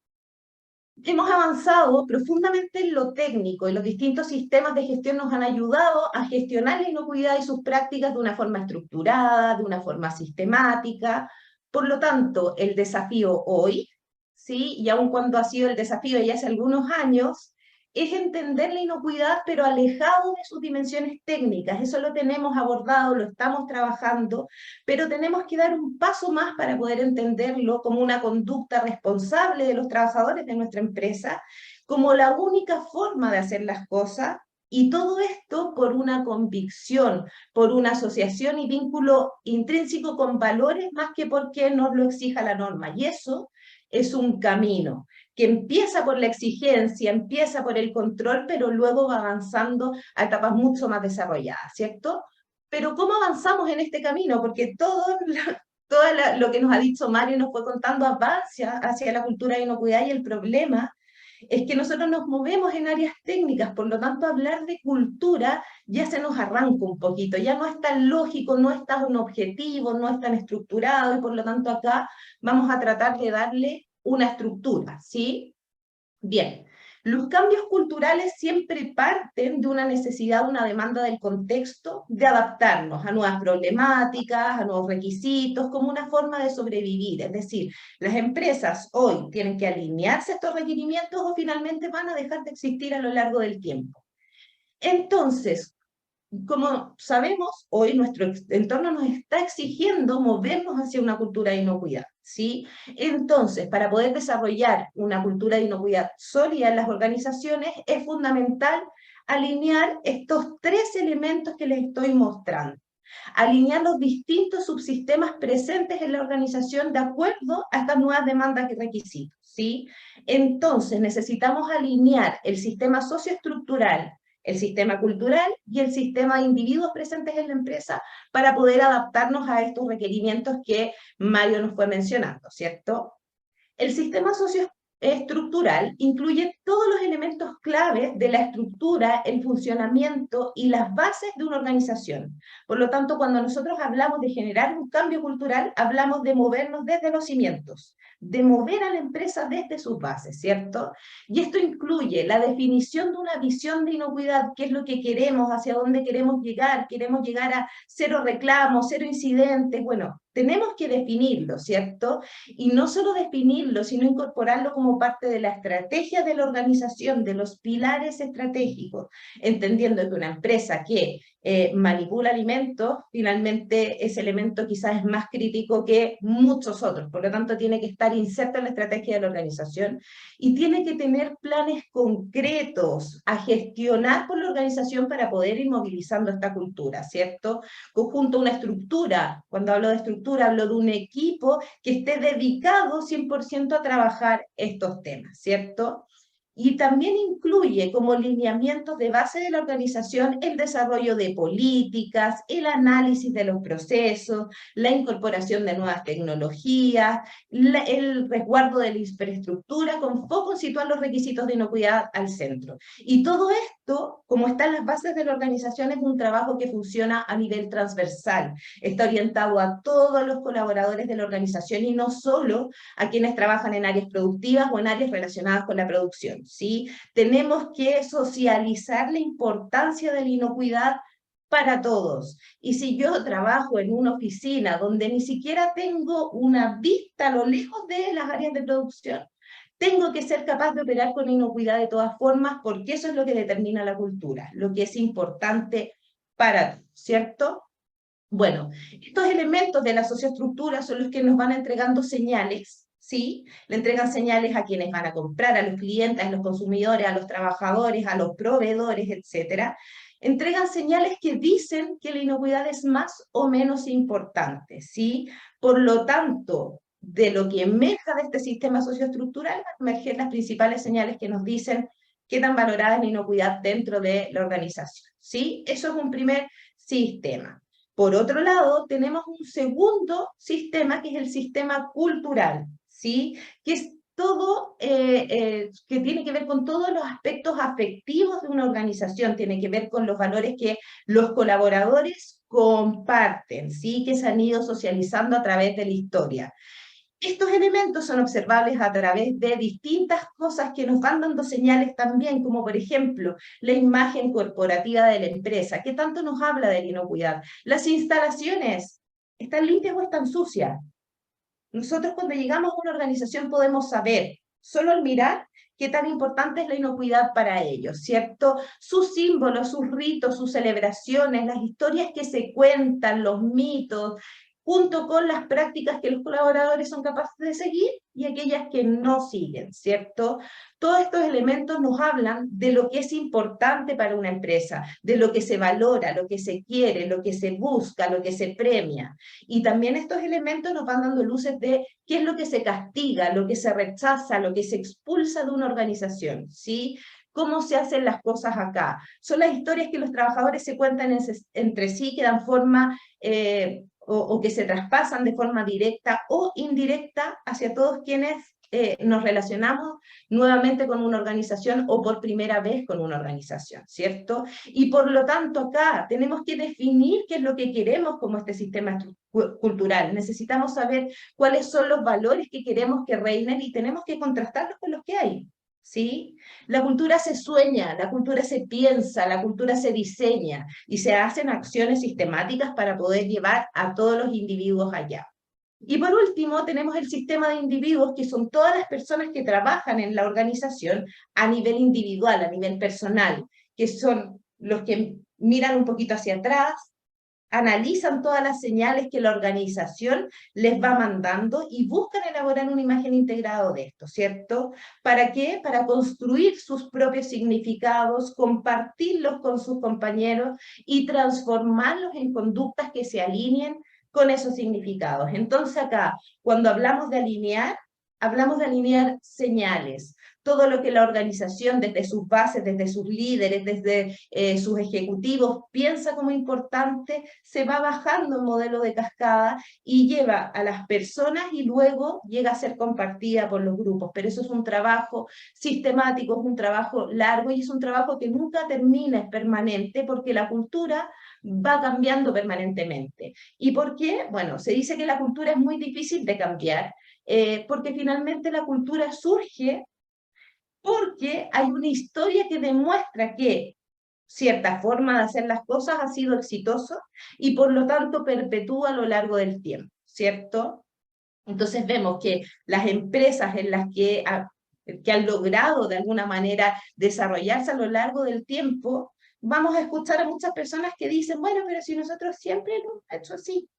Hemos avanzado profundamente en lo técnico, y los distintos sistemas de gestión nos han ayudado a gestionar la inocuidad y sus prácticas de una forma estructurada, de una forma sistemática. Por lo tanto, el desafío hoy, ¿sí?, y aun cuando ha sido el desafío ya hace algunos años, es entender la inocuidad, pero alejado de sus dimensiones técnicas. Eso lo tenemos abordado, lo estamos trabajando, pero tenemos que dar un paso más para poder entenderlo como una conducta responsable de los trabajadores de nuestra empresa, como la única forma de hacer las cosas, y todo esto por una convicción, por una asociación y vínculo intrínseco con valores, más que porque nos lo exija la norma. Y eso es un camino que empieza por la exigencia, empieza por el control, pero luego va avanzando a etapas mucho más desarrolladas, ¿cierto? Pero ¿cómo avanzamos en este camino? Porque todo lo que nos ha dicho Mario nos fue contando avanza hacia la cultura de inocuidad, y el problema es que nosotros nos movemos en áreas técnicas, por lo tanto hablar de cultura ya se nos arranca un poquito, ya no es tan lógico, no es tan objetivo, no es tan estructurado, y por lo tanto acá vamos a tratar de darle una estructura, ¿sí? Bien, los cambios culturales siempre parten de una necesidad, una demanda del contexto, de adaptarnos a nuevas problemáticas, a nuevos requisitos, como una forma de sobrevivir. Es decir, las empresas hoy tienen que alinearse a estos requerimientos, o finalmente van a dejar de existir a lo largo del tiempo. Entonces, como sabemos, hoy nuestro entorno nos está exigiendo movernos hacia una cultura de inocuidad, ¿sí? Entonces, para poder desarrollar una cultura de inocuidad sólida en las organizaciones, es fundamental alinear estos tres elementos que les estoy mostrando. Alinear los distintos subsistemas presentes en la organización de acuerdo a estas nuevas demandas y requisitos, ¿sí? Entonces, necesitamos alinear el sistema socioestructural el sistema cultural y el sistema de individuos presentes en la empresa para poder adaptarnos a estos requerimientos que Mario nos fue mencionando, ¿cierto? El sistema socioestructural incluye todos los elementos claves de la estructura, el funcionamiento y las bases de una organización. Por lo tanto, cuando nosotros hablamos de generar un cambio cultural, hablamos de movernos desde los cimientos, de mover a la empresa desde sus bases, ¿cierto? Y esto incluye la definición de una visión de inocuidad, qué es lo que queremos, hacia dónde queremos llegar a cero reclamos, cero incidentes, bueno, tenemos que definirlo, ¿cierto? Y no solo definirlo, sino incorporarlo como parte de la estrategia de la organización, de los pilares estratégicos, entendiendo que una empresa que manipula alimentos, finalmente ese elemento quizás es más crítico que muchos otros, por lo tanto tiene que estar inserto en la estrategia de la organización y tiene que tener planes concretos a gestionar por la organización para poder ir movilizando esta cultura, ¿cierto? Conjunto a una estructura, cuando hablo de estructura hablo de un equipo que esté dedicado 100% a trabajar estos temas, ¿cierto? Y también incluye como lineamientos de base de la organización el desarrollo de políticas, el análisis de los procesos, la incorporación de nuevas tecnologías, el resguardo de la infraestructura con foco en situar los requisitos de inocuidad al centro. Y todo esto, como está en las bases de la organización, es un trabajo que funciona a nivel transversal, está orientado a todos los colaboradores de la organización y no solo a quienes trabajan en áreas productivas o en áreas relacionadas con la producción. ¿Sí? Tenemos que socializar la importancia de la inocuidad para todos. Y si yo trabajo en una oficina donde ni siquiera tengo una vista a lo lejos de las áreas de producción, tengo que ser capaz de operar con inocuidad de todas formas, porque eso es lo que determina la cultura, lo que es importante para ti, ¿cierto? Bueno, estos elementos de la socioestructura son los que nos van entregando señales, ¿sí? Le entregan señales a quienes van a comprar, a los clientes, a los consumidores, a los trabajadores, a los proveedores, etcétera. Entregan señales que dicen que la inocuidad es más o menos importante, ¿sí? Por lo tanto, de lo que emerja de este sistema socioestructural, emergen las principales señales que nos dicen qué tan valorada es la inocuidad dentro de la organización, ¿sí? Eso es un primer sistema. Por otro lado, tenemos un segundo sistema, que es el sistema cultural, ¿sí? Que es todo, que tiene que ver con todos los aspectos afectivos de una organización, tiene que ver con los valores que los colaboradores comparten, ¿sí? Que se han ido socializando a través de la historia. Estos elementos son observables a través de distintas cosas que nos van dando señales también, como por ejemplo, la imagen corporativa de la empresa, que tanto nos habla de la inocuidad. Las instalaciones, ¿están limpias o están sucias? Nosotros cuando llegamos a una organización podemos saber, solo al mirar, qué tan importante es la inocuidad para ellos, ¿cierto? Sus símbolos, sus ritos, sus celebraciones, las historias que se cuentan, los mitos, junto con las prácticas que los colaboradores son capaces de seguir y aquellas que no siguen, ¿cierto? Todos estos elementos nos hablan de lo que es importante para una empresa, de lo que se valora, lo que se quiere, lo que se busca, lo que se premia. Y también estos elementos nos van dando luces de qué es lo que se castiga, lo que se rechaza, lo que se expulsa de una organización, ¿sí? ¿Cómo se hacen las cosas acá? Son las historias que los trabajadores se cuentan entre sí, que dan forma o que se traspasan de forma directa o indirecta hacia todos quienes nos relacionamos nuevamente con una organización o por primera vez con una organización, ¿cierto? Y por lo tanto acá tenemos que definir qué es lo que queremos como este sistema cultural. Necesitamos saber cuáles son los valores que queremos que reinen y tenemos que contrastarlos con los que hay. ¿Sí? La cultura se sueña, la cultura se piensa, la cultura se diseña y se hacen acciones sistemáticas para poder llevar a todos los individuos allá. Y por último, tenemos el sistema de individuos, que son todas las personas que trabajan en la organización a nivel individual, a nivel personal, que son los que miran un poquito hacia atrás, analizan todas las señales que la organización les va mandando y buscan elaborar una imagen integrada de esto, ¿cierto? ¿Para qué? Para construir sus propios significados, compartirlos con sus compañeros y transformarlos en conductas que se alineen con esos significados. Entonces acá, cuando hablamos de alinear señales, todo lo que la organización desde sus bases, desde sus líderes, desde sus ejecutivos piensa como importante, se va bajando el modelo de cascada y lleva a las personas y luego llega a ser compartida por los grupos. Pero eso es un trabajo sistemático, es un trabajo largo y es un trabajo que nunca termina, es permanente, porque la cultura va cambiando permanentemente. ¿Y por qué? Bueno, se dice que la cultura es muy difícil de cambiar, porque finalmente la cultura surge porque hay una historia que demuestra que cierta forma de hacer las cosas ha sido exitoso y por lo tanto perpetúa a lo largo del tiempo, ¿cierto? Entonces vemos que las empresas en las que han logrado de alguna manera desarrollarse a lo largo del tiempo, vamos a escuchar a muchas personas que dicen, bueno, pero si nosotros siempre lo hemos hecho así.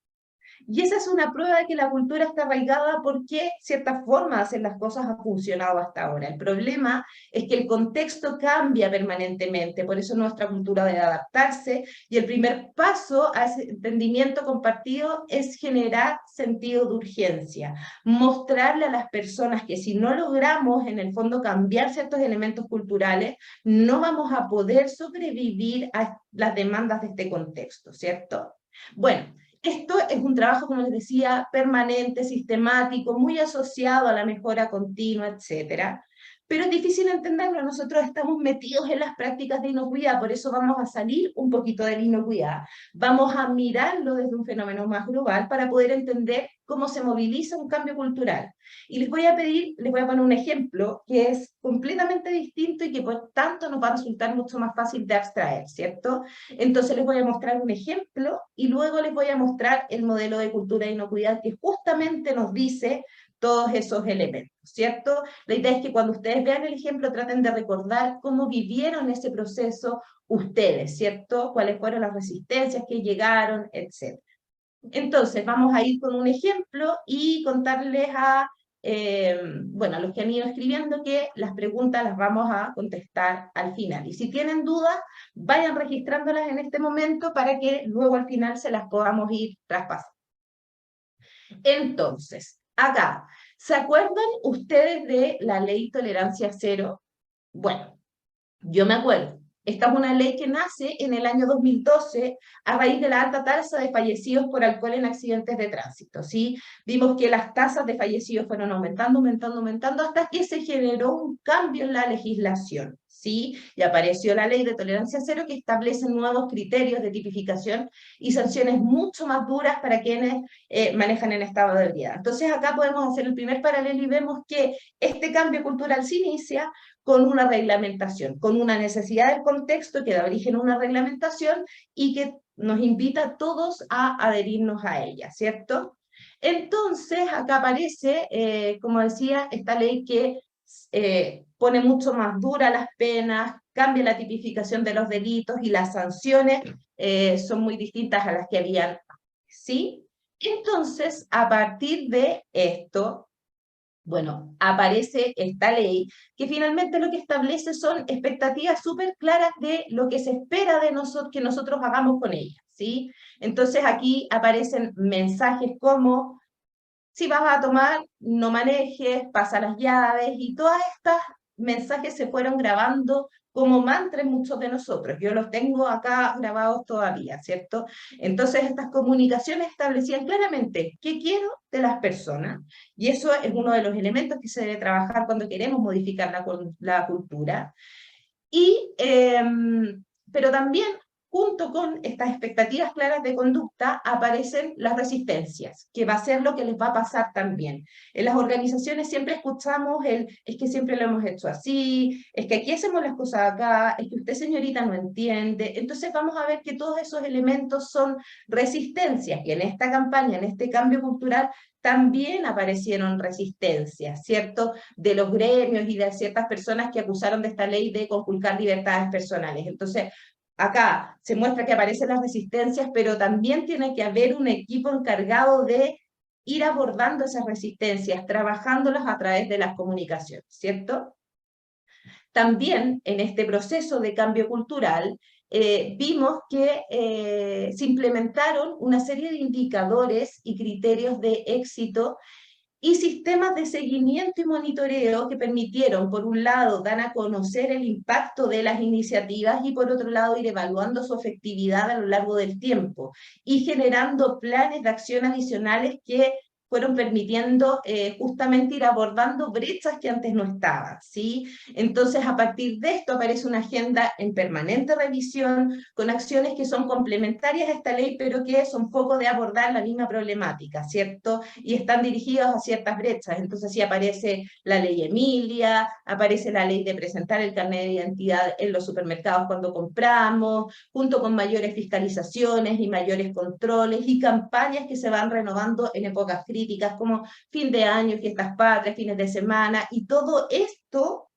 Y esa es una prueba de que la cultura está arraigada porque cierta forma de hacer las cosas ha funcionado hasta ahora. El problema es que el contexto cambia permanentemente, por eso nuestra cultura debe adaptarse, y el primer paso a ese entendimiento compartido es generar sentido de urgencia, mostrarle a las personas que si no logramos en el fondo cambiar ciertos elementos culturales, no vamos a poder sobrevivir a las demandas de este contexto, ¿cierto? Bueno, esto es un trabajo, como les decía, permanente, sistemático, muy asociado a la mejora continua, etcétera. Pero es difícil entenderlo, nosotros estamos metidos en las prácticas de inocuidad, por eso vamos a salir un poquito de la inocuidad. Vamos a mirarlo desde un fenómeno más global para poder entender cómo se moviliza un cambio cultural. Y les voy a poner un ejemplo que es completamente distinto y que por tanto nos va a resultar mucho más fácil de abstraer, ¿cierto? Entonces les voy a mostrar un ejemplo y luego les voy a mostrar el modelo de cultura de inocuidad que justamente nos dice todos esos elementos, ¿cierto? La idea es que cuando ustedes vean el ejemplo traten de recordar cómo vivieron ese proceso ustedes, ¿cierto? Cuáles fueron las resistencias que llegaron, etc. Entonces, vamos a ir con un ejemplo y contarles a los que han ido escribiendo que las preguntas las vamos a contestar al final. Y si tienen dudas, vayan registrándolas en este momento para que luego al final se las podamos ir traspasando. Entonces, acá, ¿se acuerdan ustedes de la ley tolerancia cero? Bueno, yo me acuerdo. Esta es una ley que nace en el año 2012 a raíz de la alta tasa de fallecidos por alcohol en accidentes de tránsito, ¿sí? Vimos que las tasas de fallecidos fueron aumentando hasta que se generó un cambio en la legislación, ¿sí? Y apareció la ley de tolerancia cero que establece nuevos criterios de tipificación y sanciones mucho más duras para quienes manejan en estado de ebriedad. Entonces acá podemos hacer el primer paralelo y vemos que este cambio cultural se inicia con una reglamentación, con una necesidad del contexto que da origen a una reglamentación y que nos invita a todos a adherirnos a ella, ¿cierto? Entonces, acá aparece, como decía, esta ley que pone mucho más duras las penas, cambia la tipificación de los delitos y las sanciones son muy distintas a las que habían, ¿sí? Entonces, a partir de esto, bueno, aparece esta ley que finalmente lo que establece son expectativas súper claras de lo que se espera de nosotros, que nosotros hagamos con ella, ¿sí? Entonces aquí aparecen mensajes como, si vas a tomar, no manejes, pasa las llaves, y todas estas mensajes se fueron grabando como mantra en muchos de nosotros. Yo los tengo acá grabados todavía, ¿cierto? Entonces estas comunicaciones establecían claramente qué quiero de las personas, y eso es uno de los elementos que se debe trabajar cuando queremos modificar la cultura. Pero también, junto con estas expectativas claras de conducta, aparecen las resistencias, que va a ser lo que les va a pasar también. En las organizaciones siempre escuchamos es que siempre lo hemos hecho así, es que aquí hacemos las cosas acá, es que usted, señorita, no entiende. Entonces vamos a ver que todos esos elementos son resistencias, y en esta campaña, en este cambio cultural, también aparecieron resistencias, ¿cierto? De los gremios y de ciertas personas que acusaron de esta ley de conculcar libertades personales. Entonces, acá se muestra que aparecen las resistencias, pero también tiene que haber un equipo encargado de ir abordando esas resistencias, trabajándolas a través de las comunicaciones, ¿cierto? También en este proceso de cambio cultural vimos que se implementaron una serie de indicadores y criterios de éxito y sistemas de seguimiento y monitoreo que permitieron, por un lado, dar a conocer el impacto de las iniciativas y por otro lado, ir evaluando su efectividad a lo largo del tiempo y generando planes de acción adicionales que fueron permitiendo justamente ir abordando brechas que antes no estaban, ¿sí? Entonces, a partir de esto aparece una agenda en permanente revisión, con acciones que son complementarias a esta ley, pero que son foco de abordar la misma problemática, ¿cierto? Y están dirigidos a ciertas brechas. Entonces, sí aparece la ley Emilia, aparece la ley de presentar el carnet de identidad en los supermercados cuando compramos, junto con mayores fiscalizaciones y mayores controles y campañas que se van renovando en épocas críticas, como fin de año, fiestas patrias, fines de semana, y todo esto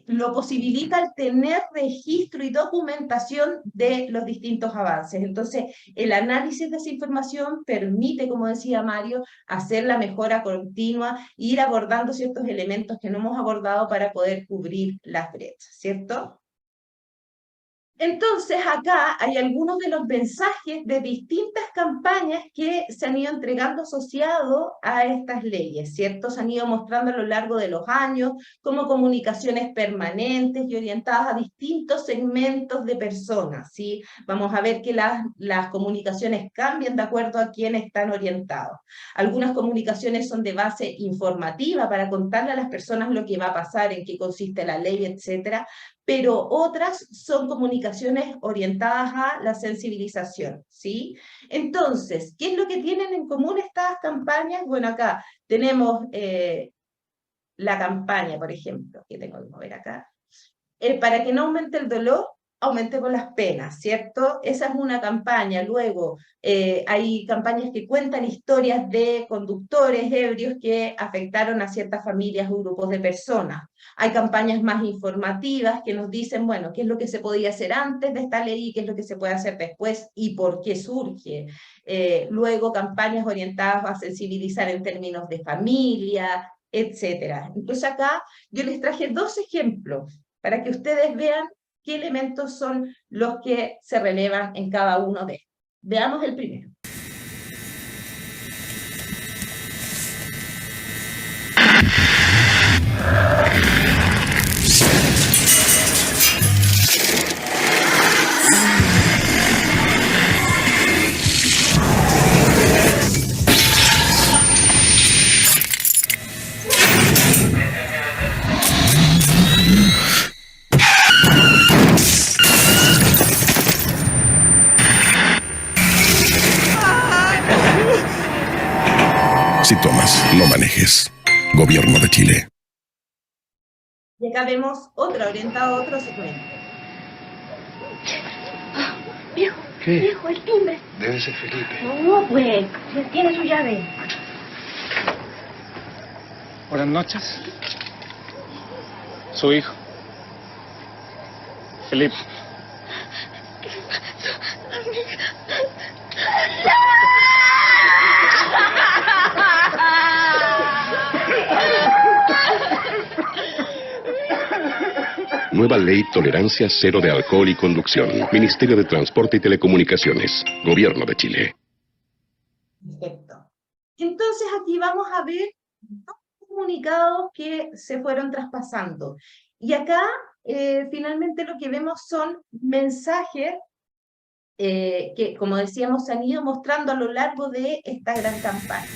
lo posibilita el tener registro y documentación de los distintos avances. Entonces, el análisis de esa información permite, como decía Mario, hacer la mejora continua e ir abordando ciertos elementos que no hemos abordado para poder cubrir las brechas, ¿cierto? Entonces, acá hay algunos de los mensajes de distintas campañas que se han ido entregando asociados a estas leyes, ¿cierto? Se han ido mostrando a lo largo de los años como comunicaciones permanentes y orientadas a distintos segmentos de personas, ¿sí? Vamos a ver que las comunicaciones cambian de acuerdo a quién están orientados. Algunas comunicaciones son de base informativa para contarle a las personas lo que va a pasar, en qué consiste la ley, etcétera, pero otras son comunicaciones orientadas a la sensibilización, ¿sí? Entonces, ¿qué es lo que tienen en común estas campañas? Bueno, acá tenemos la campaña, por ejemplo, que tengo que mover acá, para que no aumente el dolor, aumentemos las penas, ¿cierto? Esa es una campaña. Luego, hay campañas que cuentan historias de conductores ebrios que afectaron a ciertas familias o grupos de personas. Hay campañas más informativas que nos dicen, bueno, qué es lo que se podía hacer antes de esta ley y qué es lo que se puede hacer después y por qué surge. Luego, campañas orientadas a sensibilizar en términos de familia, etcétera. Entonces acá yo les traje dos ejemplos para que ustedes vean qué elementos son los que se relevan en cada uno de ellos. Veamos el primero. Si tomas, no manejes. Gobierno de Chile. Y acá vemos otra, orientada a otro segmento. Viejo, ¿Qué? viejo, el timbre. Debe ser Felipe. No, pues, tiene su llave. Buenas noches. Su hijo. Felipe. Nueva ley Tolerancia Cero de Alcohol y Conducción. Ministerio de Transporte y Telecomunicaciones. Gobierno de Chile. Perfecto. Entonces aquí vamos a ver dos comunicados que se fueron traspasando. Y acá finalmente lo que vemos son mensajes que, como decíamos, se han ido mostrando a lo largo de esta gran campaña.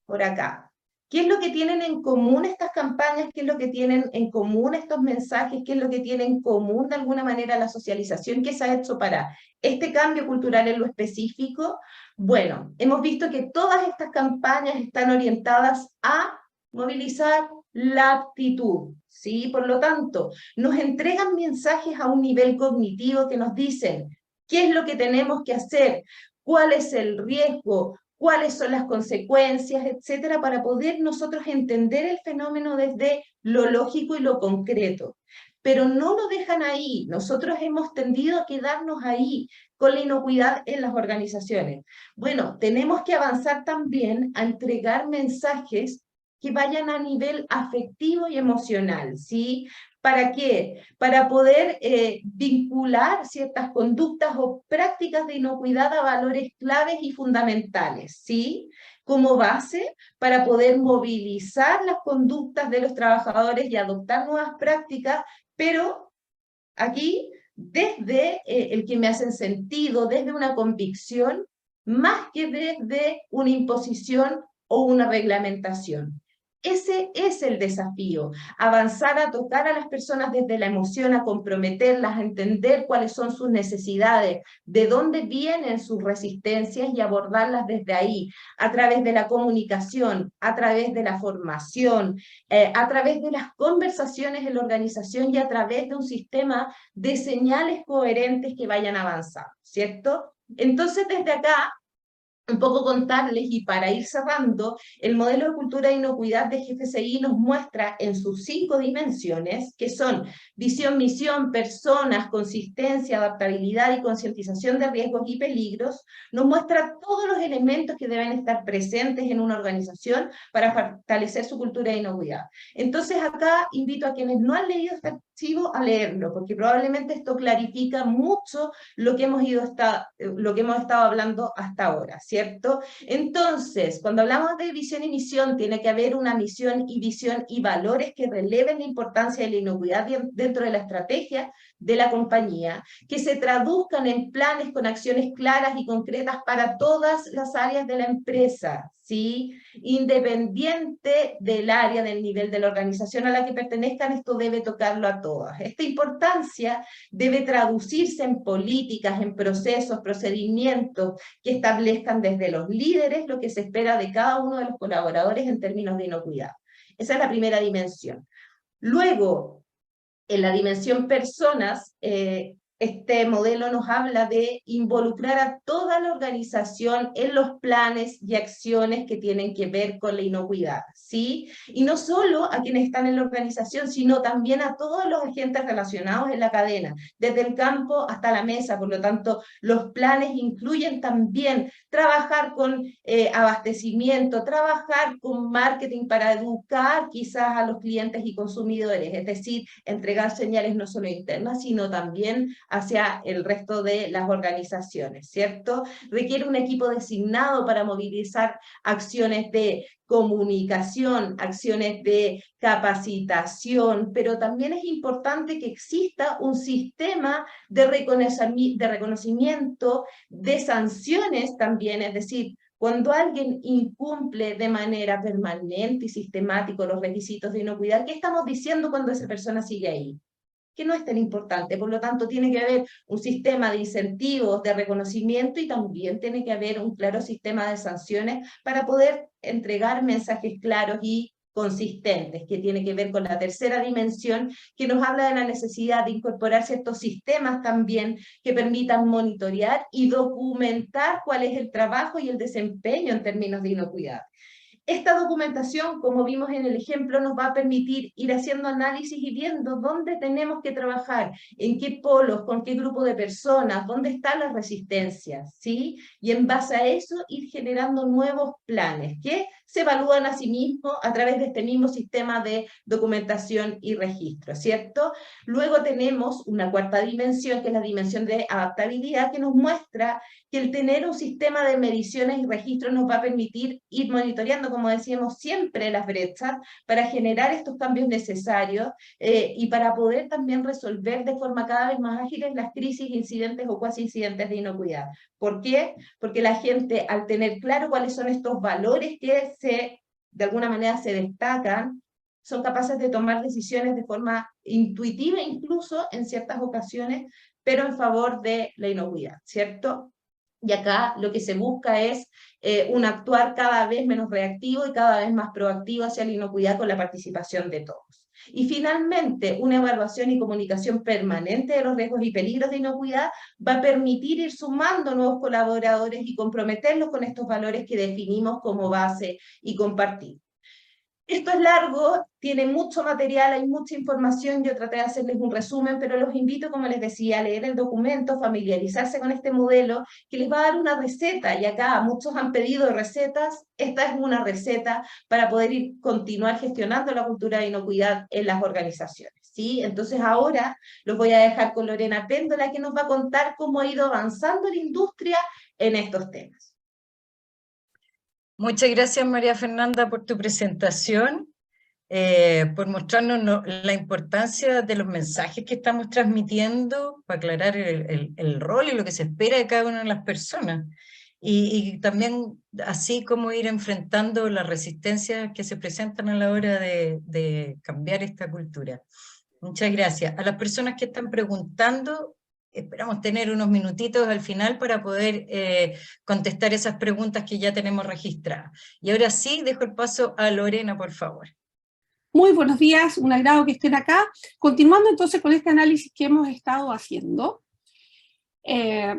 Por acá. ¿Qué es lo que tienen en común estas campañas? ¿Qué es lo que tienen en común estos mensajes? ¿Qué es lo que tiene en común de alguna manera la socialización que se ha hecho para este cambio cultural en lo específico? Bueno, hemos visto que todas estas campañas están orientadas a movilizar la actitud, ¿sí? Por lo tanto, nos entregan mensajes a un nivel cognitivo que nos dicen qué es lo que tenemos que hacer, cuál es el riesgo, cuáles son las consecuencias, etcétera, para poder nosotros entender el fenómeno desde lo lógico y lo concreto. Pero no lo dejan ahí, nosotros hemos tendido a quedarnos ahí con la inocuidad en las organizaciones. Bueno, tenemos que avanzar también a entregar mensajes que vayan a nivel afectivo y emocional, ¿sí? ¿Para qué? Para poder vincular ciertas conductas o prácticas de inocuidad a valores claves y fundamentales, ¿sí? Como base para poder movilizar las conductas de los trabajadores y adoptar nuevas prácticas, pero aquí desde el que me hacen sentido, desde una convicción, más que desde una imposición o una reglamentación. Ese es el desafío, avanzar a tocar a las personas desde la emoción, a comprometerlas, a entender cuáles son sus necesidades, de dónde vienen sus resistencias y abordarlas desde ahí, a través de la comunicación, a través de la formación, a través de las conversaciones en la organización y a través de un sistema de señales coherentes que vayan avanzando, ¿cierto? Entonces, desde acá, un poco contarles, y para ir cerrando, el modelo de cultura de inocuidad de GFCI nos muestra en sus 5 dimensiones, que son visión, misión, personas, consistencia, adaptabilidad y concientización de riesgos y peligros, nos muestra todos los elementos que deben estar presentes en una organización para fortalecer su cultura de inocuidad. Entonces acá invito a quienes no han leído este archivo a leerlo, porque probablemente esto clarifica mucho lo que hemos estado hablando hasta ahora, ¿cierto? Entonces, cuando hablamos de visión y misión, tiene que haber una misión y visión y valores que releven la importancia de la inocuidad dentro de la estrategia de la compañía, que se traduzcan en planes con acciones claras y concretas para todas las áreas de la empresa, ¿sí? Independiente del área, del nivel de la organización a la que pertenezcan, esto debe tocarlo a todas. Esta importancia debe traducirse en políticas, en procesos, procedimientos que establezcan desde los líderes lo que se espera de cada uno de los colaboradores en términos de inocuidad. Esa es la primera dimensión. Luego, en la dimensión personas, este modelo nos habla de involucrar a toda la organización en los planes y acciones que tienen que ver con la inocuidad, ¿sí? Y no solo a quienes están en la organización, sino también a todos los agentes relacionados en la cadena, desde el campo hasta la mesa. Por lo tanto, los planes incluyen también trabajar con abastecimiento, trabajar con marketing para educar quizás a los clientes y consumidores, es decir, entregar señales no solo internas, sino también hacia el resto de las organizaciones, ¿cierto? Requiere un equipo designado para movilizar acciones de comunicación, acciones de capacitación, pero también es importante que exista un sistema de reconocimiento, de sanciones también, es decir, cuando alguien incumple de manera permanente y sistemática los requisitos de inocuidad, ¿qué estamos diciendo cuando esa persona sigue ahí? Que no es tan importante, por lo tanto tiene que haber un sistema de incentivos, de reconocimiento, y también tiene que haber un claro sistema de sanciones para poder entregar mensajes claros y consistentes, que tiene que ver con la tercera dimensión, que nos habla de la necesidad de incorporar ciertos sistemas también que permitan monitorear y documentar cuál es el trabajo y el desempeño en términos de inocuidad. Esta documentación, como vimos en el ejemplo, nos va a permitir ir haciendo análisis y viendo dónde tenemos que trabajar, en qué polos, con qué grupo de personas, dónde están las resistencias, ¿sí? Y en base a eso ir generando nuevos planes que se evalúan a sí mismos a través de este mismo sistema de documentación y registro, ¿cierto? Luego tenemos una cuarta dimensión, que es la dimensión de adaptabilidad, que nos muestra que el tener un sistema de mediciones y registros nos va a permitir ir monitoreando, como decíamos, siempre las brechas para generar estos cambios necesarios y para poder también resolver de forma cada vez más ágil las crisis, incidentes o cuasi incidentes de inocuidad. ¿Por qué? Porque la gente, al tener claro cuáles son estos valores que de alguna manera se destacan, son capaces de tomar decisiones de forma intuitiva, incluso en ciertas ocasiones, pero en favor de la inocuidad, ¿cierto? Y acá lo que se busca es un actuar cada vez menos reactivo y cada vez más proactivo hacia la inocuidad con la participación de todos. Y finalmente, una evaluación y comunicación permanente de los riesgos y peligros de inocuidad va a permitir ir sumando nuevos colaboradores y comprometerlos con estos valores que definimos como base y compartir. Esto es largo, tiene mucho material, hay mucha información, yo traté de hacerles un resumen, pero los invito, como les decía, a leer el documento, familiarizarse con este modelo, que les va a dar una receta, y acá muchos han pedido recetas, esta es una receta para poder continuar gestionando la cultura de inocuidad en las organizaciones. ¿sí? Entonces ahora los voy a dejar con Lorena Péndola, que nos va a contar cómo ha ido avanzando la industria en estos temas. Muchas gracias, María Fernanda, por tu presentación, por mostrarnos la importancia de los mensajes que estamos transmitiendo, para aclarar el rol y lo que se espera de cada una de las personas. Y también así como ir enfrentando las resistencias que se presentan a la hora de cambiar esta cultura. Muchas gracias. A las personas que están preguntando, esperamos tener unos minutitos al final para poder contestar esas preguntas que ya tenemos registradas. Y ahora sí, dejo el paso a Lorena, por favor. Muy buenos días, un agrado que estén acá. Continuando entonces con este análisis que hemos estado haciendo,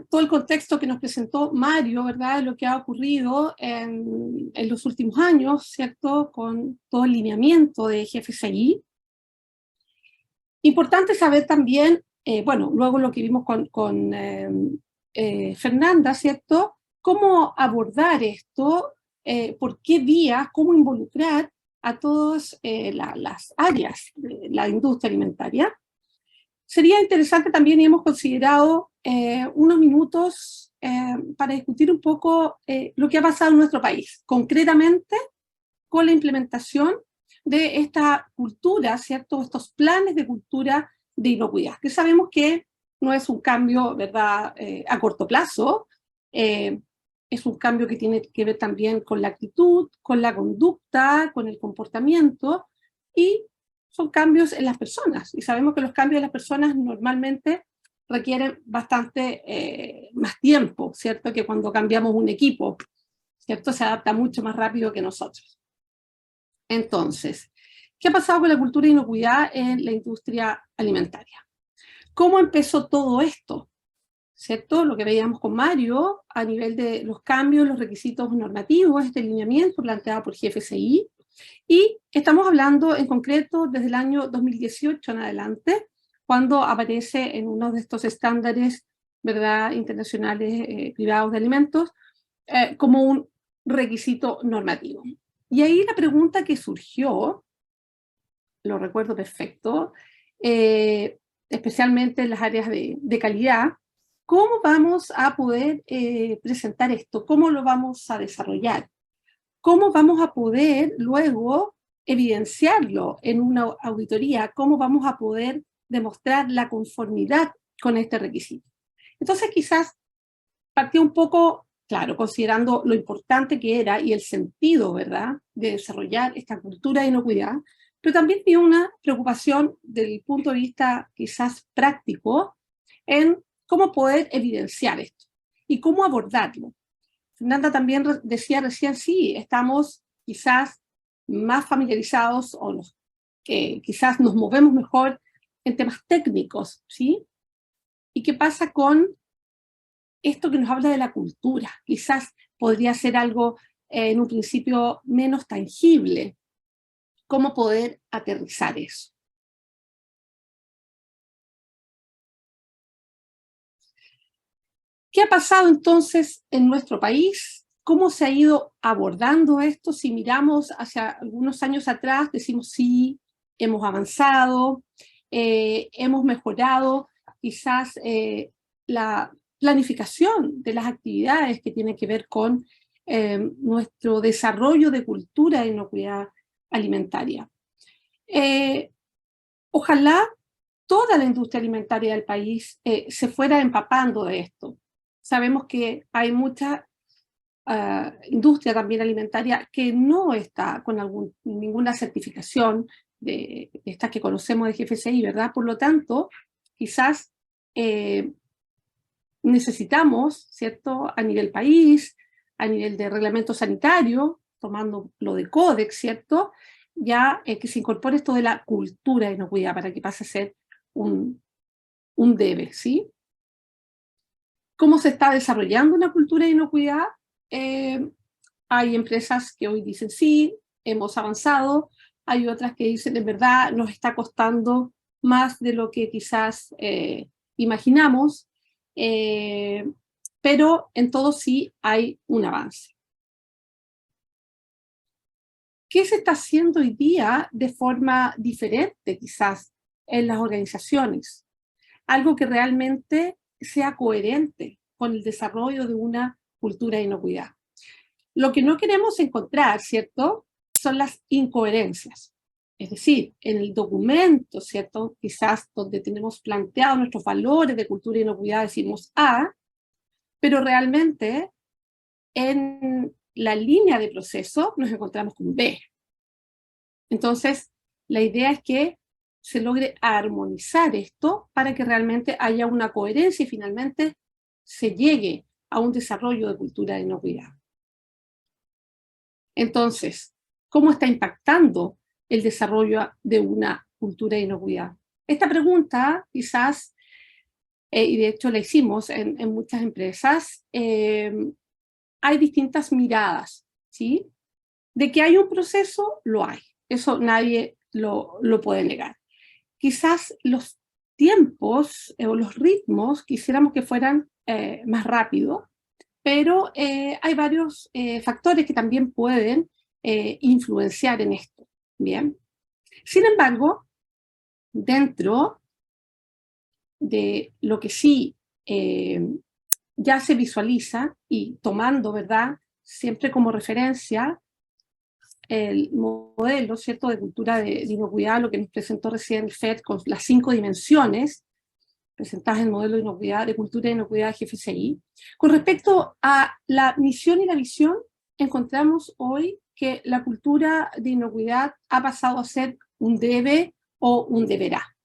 todo el contexto que nos presentó Mario, ¿verdad? Lo que ha ocurrido en los últimos años, ¿cierto? Con todo el lineamiento de GFCI. Importante saber también, bueno, luego lo que vimos con Fernanda, ¿cierto? Cómo abordar esto, por qué vías, cómo involucrar a todas las áreas de la industria alimentaria. Sería interesante también, y hemos considerado unos minutos para discutir un poco lo que ha pasado en nuestro país, concretamente con la implementación de esta cultura, ¿cierto? Estos planes de cultura de inocuidad, que sabemos que no es un cambio, ¿verdad?, a corto plazo, es un cambio que tiene que ver también con la actitud, con la conducta, con el comportamiento, y son cambios en las personas, y sabemos que los cambios en las personas normalmente requieren bastante más tiempo, ¿cierto?, que cuando cambiamos un equipo, ¿cierto?, se adapta mucho más rápido que nosotros. Entonces, ¿qué ha pasado con la cultura de inocuidad en la industria alimentaria? ¿Cómo empezó todo esto? ¿Cierto? Lo que veíamos con Mario a nivel de los cambios, los requisitos normativos, este lineamiento planteado por GFCI, y estamos hablando en concreto desde el año 2018 en adelante, cuando aparece en uno de estos estándares, ¿verdad?, internacionales privados de alimentos, como un requisito normativo. Y ahí la pregunta que surgió, lo recuerdo perfecto, especialmente en las áreas de calidad, ¿cómo vamos a poder presentar esto? ¿Cómo lo vamos a desarrollar? ¿Cómo vamos a poder luego evidenciarlo en una auditoría? ¿Cómo vamos a poder demostrar la conformidad con este requisito? Entonces quizás partió un poco, claro, considerando lo importante que era y el sentido, ¿verdad?, de desarrollar esta cultura de inocuidad, pero también tiene una preocupación desde el punto de vista quizás práctico en cómo poder evidenciar esto y cómo abordarlo. Fernanda también decía recién, sí, estamos quizás más familiarizados o quizás nos movemos mejor en temas técnicos, ¿sí? ¿Y qué pasa con esto que nos habla de la cultura? Quizás podría ser algo en un principio menos tangible. ¿Cómo poder aterrizar eso? ¿Qué ha pasado entonces en nuestro país? ¿Cómo se ha ido abordando esto? Si miramos hacia algunos años atrás, decimos sí, hemos avanzado, hemos mejorado quizás la planificación de las actividades que tienen que ver con nuestro desarrollo de cultura de inocuidad alimentaria. Ojalá toda la industria alimentaria del país se fuera empapando de esto. Sabemos que hay mucha industria también alimentaria que no está con ninguna certificación de estas que conocemos de GFCI, ¿verdad? Por lo tanto, quizás necesitamos, ¿cierto?, a nivel país, a nivel de reglamento sanitario, tomando lo de Códex, ¿cierto?, ya que se incorpore esto de la cultura de inocuidad para que pase a ser un debe, ¿sí? ¿Cómo se está desarrollando una cultura de inocuidad? Hay empresas que hoy dicen sí, hemos avanzado, hay otras que dicen en verdad nos está costando más de lo que quizás imaginamos, pero en todo sí hay un avance. ¿Qué se está haciendo hoy día de forma diferente quizás en las organizaciones, algo que realmente sea coherente con el desarrollo de una cultura de inocuidad. Lo que no queremos encontrar, ¿cierto?, son las incoherencias. Es decir, en el documento, ¿cierto?, quizás donde tenemos planteados nuestros valores de cultura de inocuidad decimos A, pero realmente en la línea de proceso nos encontramos con B. Entonces, la idea es que se logre armonizar esto para que realmente haya una coherencia y finalmente se llegue a un desarrollo de cultura de inocuidad. Entonces, ¿cómo está impactando el desarrollo de una cultura de inocuidad? Esta pregunta quizás, y de hecho la hicimos en muchas empresas, hay distintas miradas, ¿sí? De que hay un proceso, lo hay. Eso nadie lo puede negar. Quizás los tiempos o los ritmos quisiéramos que fueran más rápidos, pero hay varios factores que también pueden influenciar en esto. Bien. Sin embargo, dentro de lo que sí ya se visualiza y tomando, ¿verdad?, siempre como referencia el modelo, ¿cierto?, de cultura de inocuidad, lo que nos presentó recién el FED con las 5 dimensiones presentadas en el modelo de inocuidad, de cultura de inocuidad de GFCI. Con respecto a la misión y la visión, encontramos hoy que la cultura de inocuidad ha pasado a ser un debe o un deberá.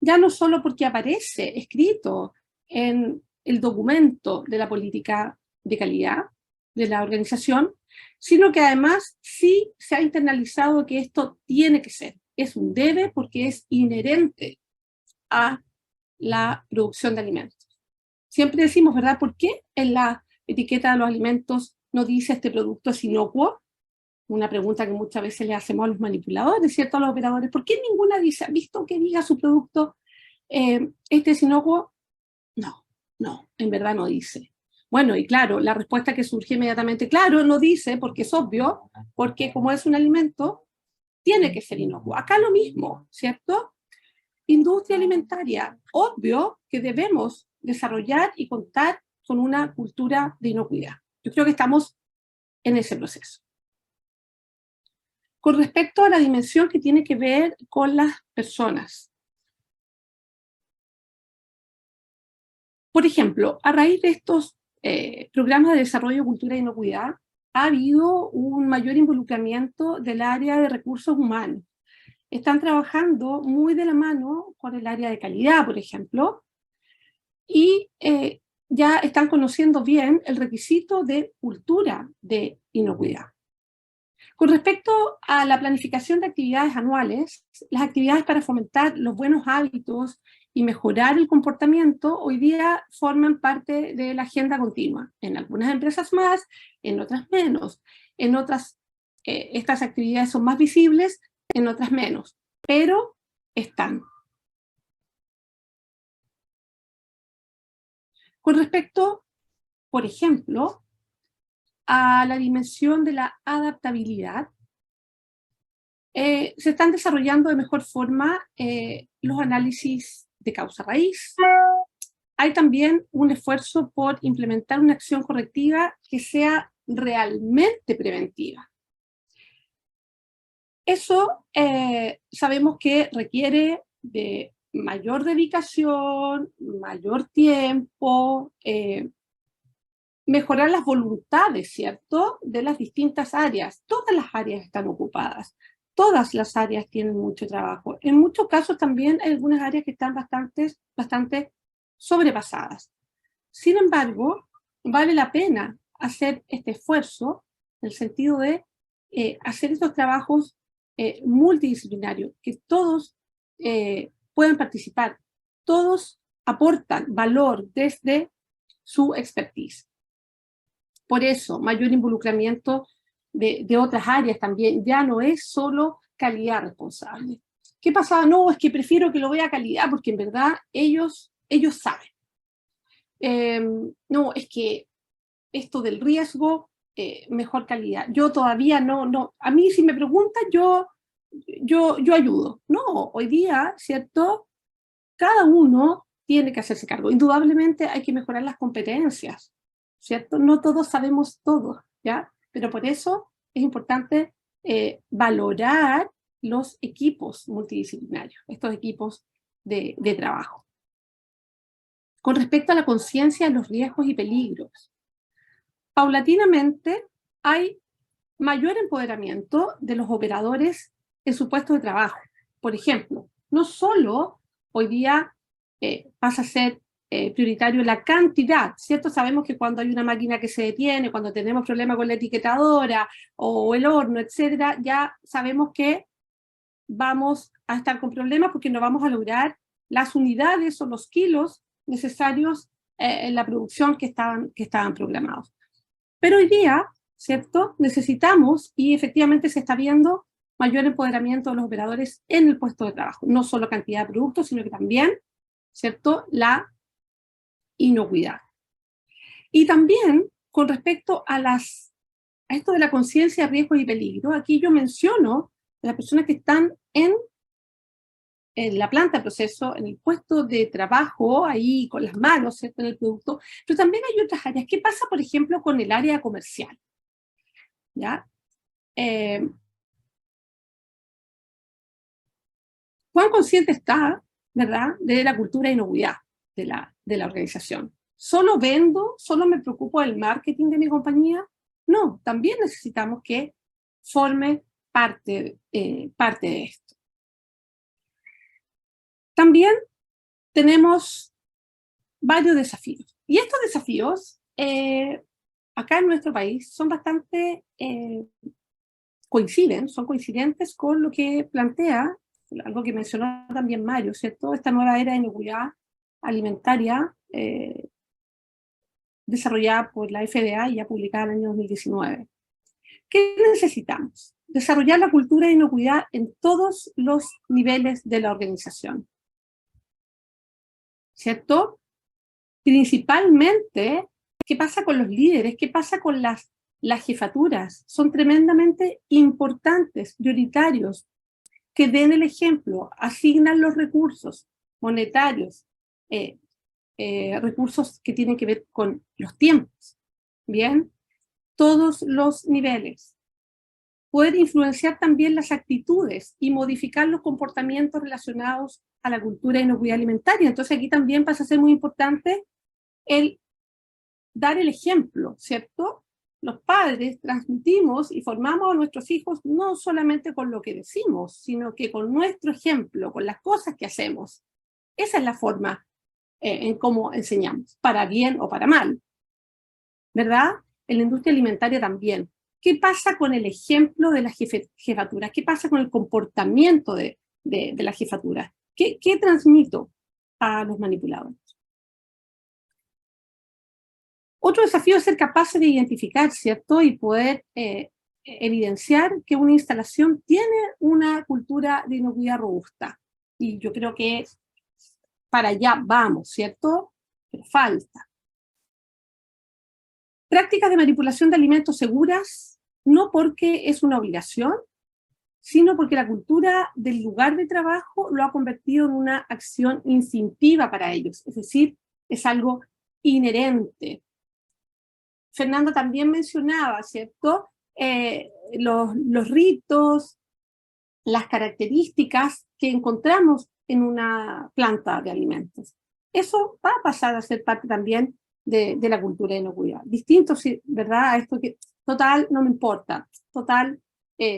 Ya no solo porque aparece escrito en el documento de la política de calidad de la organización, sino que además sí se ha internalizado que esto tiene que ser. Es un debe porque es inherente a la producción de alimentos. Siempre decimos, ¿verdad?, ¿por qué en la etiqueta de los alimentos no dice este producto es inocuo? Una pregunta que muchas veces le hacemos a los manipuladores, ¿cierto?, a los operadores. ¿Por qué ninguna dice, ha visto que diga su producto este es inocuo? No, en verdad no dice. Bueno, y claro, la respuesta que surge inmediatamente, claro, no dice, porque es obvio, porque como es un alimento, tiene que ser inocuo. Acá lo mismo, ¿cierto? Industria alimentaria, obvio que debemos desarrollar y contar con una cultura de inocuidad. Yo creo que estamos en ese proceso. Con respecto a la dimensión que tiene que ver con las personas. Por ejemplo, a raíz de estos programas de desarrollo de cultura de inocuidad, ha habido un mayor involucramiento del área de recursos humanos. Están trabajando muy de la mano con el área de calidad, por ejemplo, y ya están conociendo bien el requisito de cultura de inocuidad. Con respecto a la planificación de actividades anuales, las actividades para fomentar los buenos hábitos y mejorar el comportamiento hoy día forman parte de la agenda continua. En algunas empresas más, en otras menos. En otras, estas actividades son más visibles, en otras menos, pero están. Con respecto, por ejemplo, a la dimensión de la adaptabilidad, se están desarrollando de mejor forma los análisis de causa-raíz. Hay también un esfuerzo por implementar una acción correctiva que sea realmente preventiva. Eso sabemos que requiere de mayor dedicación, mayor tiempo, mejorar las voluntades, ¿cierto?, de las distintas áreas. Todas las áreas están ocupadas. Todas las áreas tienen mucho trabajo. En muchos casos también hay algunas áreas que están bastante sobrepasadas. Sin embargo, vale la pena hacer este esfuerzo en el sentido de hacer estos trabajos multidisciplinarios, que todos puedan participar, todos aportan valor desde su expertise. Por eso, mayor involucramiento de otras áreas también, ya no es solo calidad responsable. ¿Qué pasa? No, es que prefiero que lo vea calidad, porque en verdad ellos saben. No, es que esto del riesgo, mejor calidad. Yo todavía no. A mí si me preguntan, yo yo ayudo. No, hoy día, ¿cierto? Cada uno tiene que hacerse cargo. Indudablemente hay que mejorar las competencias, ¿cierto? No todos sabemos todo, ¿ya? Pero por eso es importante valorar los equipos multidisciplinarios, estos equipos de trabajo. Con respecto a la conciencia de los riesgos y peligros, paulatinamente hay mayor empoderamiento de los operadores en su puesto de trabajo. Por ejemplo, no solo hoy día pasa a ser prioritario la cantidad, ¿cierto? Sabemos que cuando hay una máquina que se detiene, cuando tenemos problemas con la etiquetadora o el horno, etcétera, ya sabemos que vamos a estar con problemas porque no vamos a lograr las unidades o los kilos necesarios en la producción que estaban programados. Pero hoy día, ¿cierto? Necesitamos, y efectivamente se está viendo, mayor empoderamiento de los operadores en el puesto de trabajo. No solo cantidad de productos, sino que también, ¿cierto?, la inocuidad. Y también, con respecto a esto de la conciencia de riesgo y peligro, aquí yo menciono a las personas que están en la planta de proceso, en el puesto de trabajo, ahí con las manos, ¿cierto?, en el producto, pero también hay otras áreas. ¿Qué pasa, por ejemplo, con el área comercial? ¿Ya? ¿Cuán consciente está, verdad, de la cultura de inocuidad de la organización? ¿Solo vendo? ¿Solo me preocupo del marketing de mi compañía? No, también necesitamos que forme parte de esto. También tenemos varios desafíos. Y estos desafíos, acá en nuestro país, son bastante son coincidentes con lo que plantea, algo que mencionó también Mario, ¿cierto? Esta nueva era de inocuidad alimentaria desarrollada por la FDA y ya publicada en el año 2019. ¿Qué necesitamos? Desarrollar la cultura de inocuidad en todos los niveles de la organización, ¿cierto? Principalmente, ¿qué pasa con los líderes? ¿Qué pasa con las jefaturas? Son tremendamente importantes, prioritarios, que den el ejemplo, asignan los recursos monetarios, recursos que tienen que ver con los tiempos, ¿bien? Todos los niveles. Poder influenciar también las actitudes y modificar los comportamientos relacionados a la cultura de inocuidad alimentaria. Entonces aquí también pasa a ser muy importante el dar el ejemplo, ¿cierto? Los padres transmitimos y formamos a nuestros hijos no solamente con lo que decimos, sino que con nuestro ejemplo, con las cosas que hacemos. Esa es la forma en cómo enseñamos, para bien o para mal, ¿verdad? En la industria alimentaria también. ¿Qué pasa con el ejemplo de las jefaturas? ¿Qué pasa con el comportamiento de la jefatura? ¿Qué transmito a los manipuladores? Otro desafío es ser capaces de identificar, ¿cierto? Y poder evidenciar que una instalación tiene una cultura de inocuidad robusta. Y yo creo que para allá vamos, ¿cierto? Pero falta. Prácticas de manipulación de alimentos seguras, no porque es una obligación, sino porque la cultura del lugar de trabajo lo ha convertido en una acción instintiva para ellos, es decir, es algo inherente. Fernando también mencionaba, ¿cierto? Los ritos, las características que encontramos en una planta de alimentos. Eso va a pasar a ser parte también de la cultura de inocuidad. Distinto, ¿verdad? A esto que, total, no me importa, total,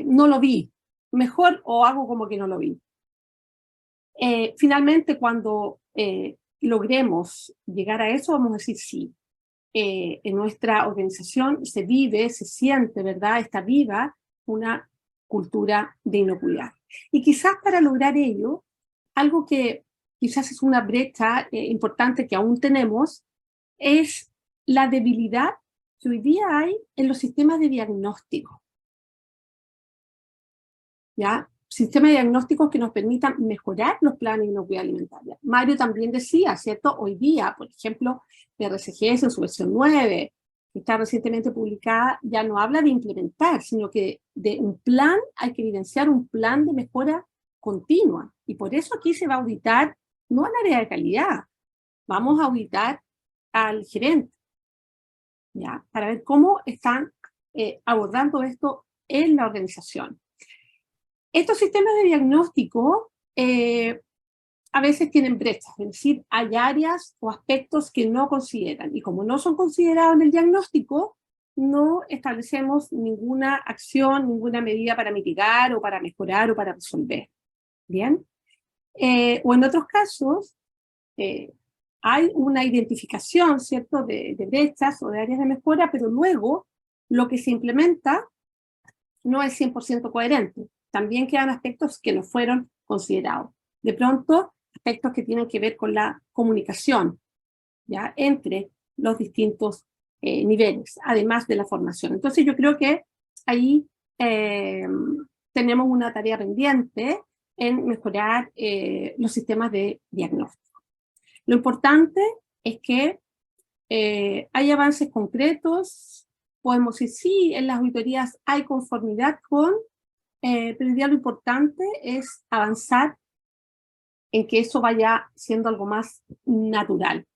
no lo vi. Mejor o hago como que no lo vi. Finalmente, cuando logremos llegar a eso, vamos a decir sí. En nuestra organización se vive, se siente, ¿verdad? Está viva una cultura de inocuidad. Y quizás para lograr ello, algo que quizás es una brecha importante que aún tenemos, es la debilidad que hoy día hay en los sistemas de diagnóstico. ¿Ya? Sistemas de diagnósticos que nos permitan mejorar los planes de inocuidad alimentaria. Mario también decía, ¿cierto? Hoy día, por ejemplo, RCGS en su versión 9, que está recientemente publicada, ya no habla de implementar, sino que de un plan, hay que evidenciar un plan de mejora continua. Y por eso aquí se va a auditar, no al área de calidad, vamos a auditar al gerente, ¿ya? Para ver cómo están abordando esto en la organización. Estos sistemas de diagnóstico a veces tienen brechas, es decir, hay áreas o aspectos que no consideran, y como no son considerados en el diagnóstico, no establecemos ninguna acción, ninguna medida para mitigar o para mejorar o para resolver. ¿Bien? O en otros casos, hay una identificación, ¿cierto?, de brechas o de áreas de mejora, pero luego lo que se implementa no es 100% coherente. También quedan aspectos que no fueron considerados. De pronto, aspectos que tienen que ver con la comunicación, ¿ya?, entre los distintos niveles, además de la formación. Entonces yo creo que ahí tenemos una tarea pendiente en mejorar los sistemas de diagnóstico. Lo importante es que hay avances concretos, podemos decir sí, en las auditorías hay conformidad con, pero ya lo importante es avanzar en que eso vaya siendo algo más natural,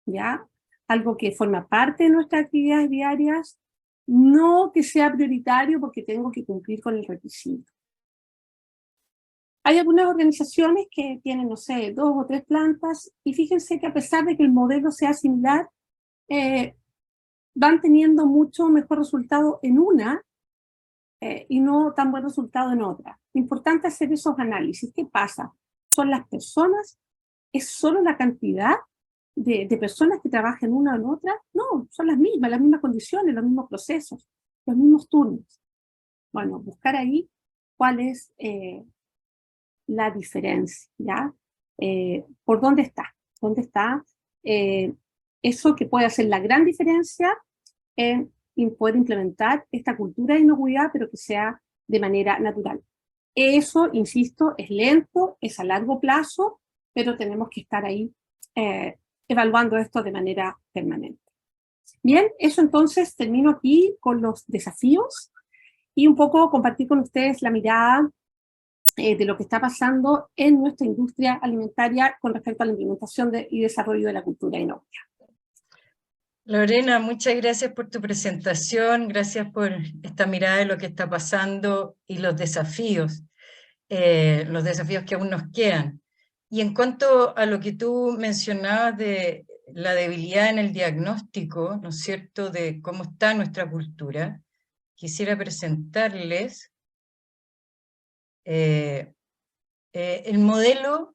¿ya? Algo que forma parte de nuestras actividades diarias, no que sea prioritario porque tengo que cumplir con el requisito. Hay algunas organizaciones que tienen, no sé, 2 o 3 plantas, y fíjense que a pesar de que el modelo sea similar, van teniendo mucho mejor resultado en una y no tan buen resultado en otra. Importante hacer esos análisis. ¿Qué pasa? ¿Son las personas? ¿Es solo la cantidad de personas que trabajan una o en otra? No, son las mismas condiciones, los mismos procesos, los mismos turnos. Bueno, buscar ahí cuál es la diferencia, ¿ya? ¿Por dónde está? ¿Dónde está eso que puede hacer la gran diferencia en poder implementar esta cultura de inocuidad, pero que sea de manera natural? Eso, insisto, es lento, es a largo plazo, pero tenemos que estar ahí evaluando esto de manera permanente. Bien, eso entonces termino aquí con los desafíos y un poco compartir con ustedes la mirada de lo que está pasando en nuestra industria alimentaria con respecto a la implementación y desarrollo de la cultura inocua. Lorena, muchas gracias por tu presentación, gracias por esta mirada de lo que está pasando y los desafíos que aún nos quedan. Y en cuanto a lo que tú mencionabas de la debilidad en el diagnóstico, ¿no es cierto?, de cómo está nuestra cultura, quisiera presentarles el modelo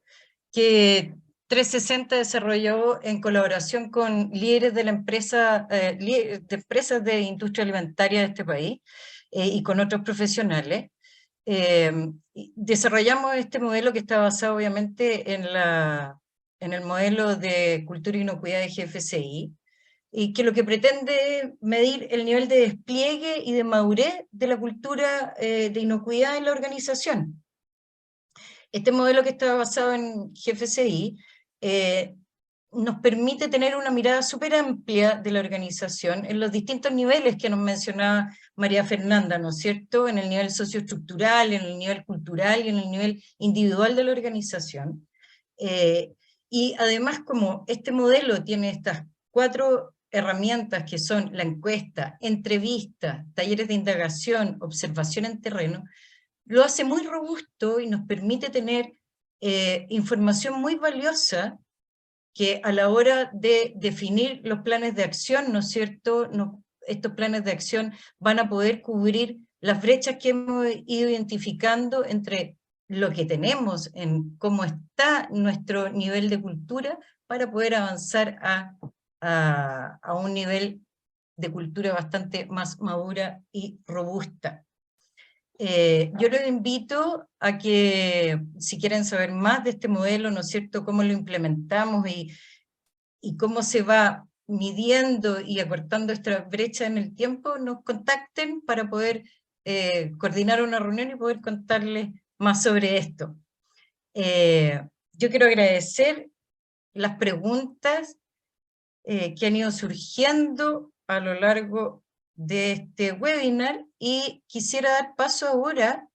que 360 desarrolló en colaboración con líderes de la empresa, de empresas de industria alimentaria de este país y con otros profesionales. Desarrollamos este modelo que está basado obviamente en el modelo de cultura e inocuidad de GFCI, y que lo que pretende es medir el nivel de despliegue y de madurez de la cultura de inocuidad en la organización. Este modelo que está basado en GFCI nos permite tener una mirada súper amplia de la organización en los distintos niveles que nos mencionaba María Fernanda, ¿no es cierto?, en el nivel socioestructural, en el nivel cultural y en el nivel individual de la organización. Y además, como este modelo tiene estas 4 herramientas que son la encuesta, entrevistas, talleres de indagación, observación en terreno, lo hace muy robusto y nos permite tener información muy valiosa que a la hora de definir los planes de acción, ¿no es cierto?, estos planes de acción van a poder cubrir las brechas que hemos ido identificando entre lo que tenemos en cómo está nuestro nivel de cultura para poder avanzar a un nivel de cultura bastante más madura y robusta. Yo los invito a que, si quieren saber más de este modelo, ¿no es cierto?, cómo lo implementamos y cómo se va midiendo y acortando esta brecha en el tiempo, nos contacten para poder coordinar una reunión y poder contarles más sobre esto. Yo quiero agradecer las preguntas que han ido surgiendo a lo largo de este webinar y quisiera dar paso ahora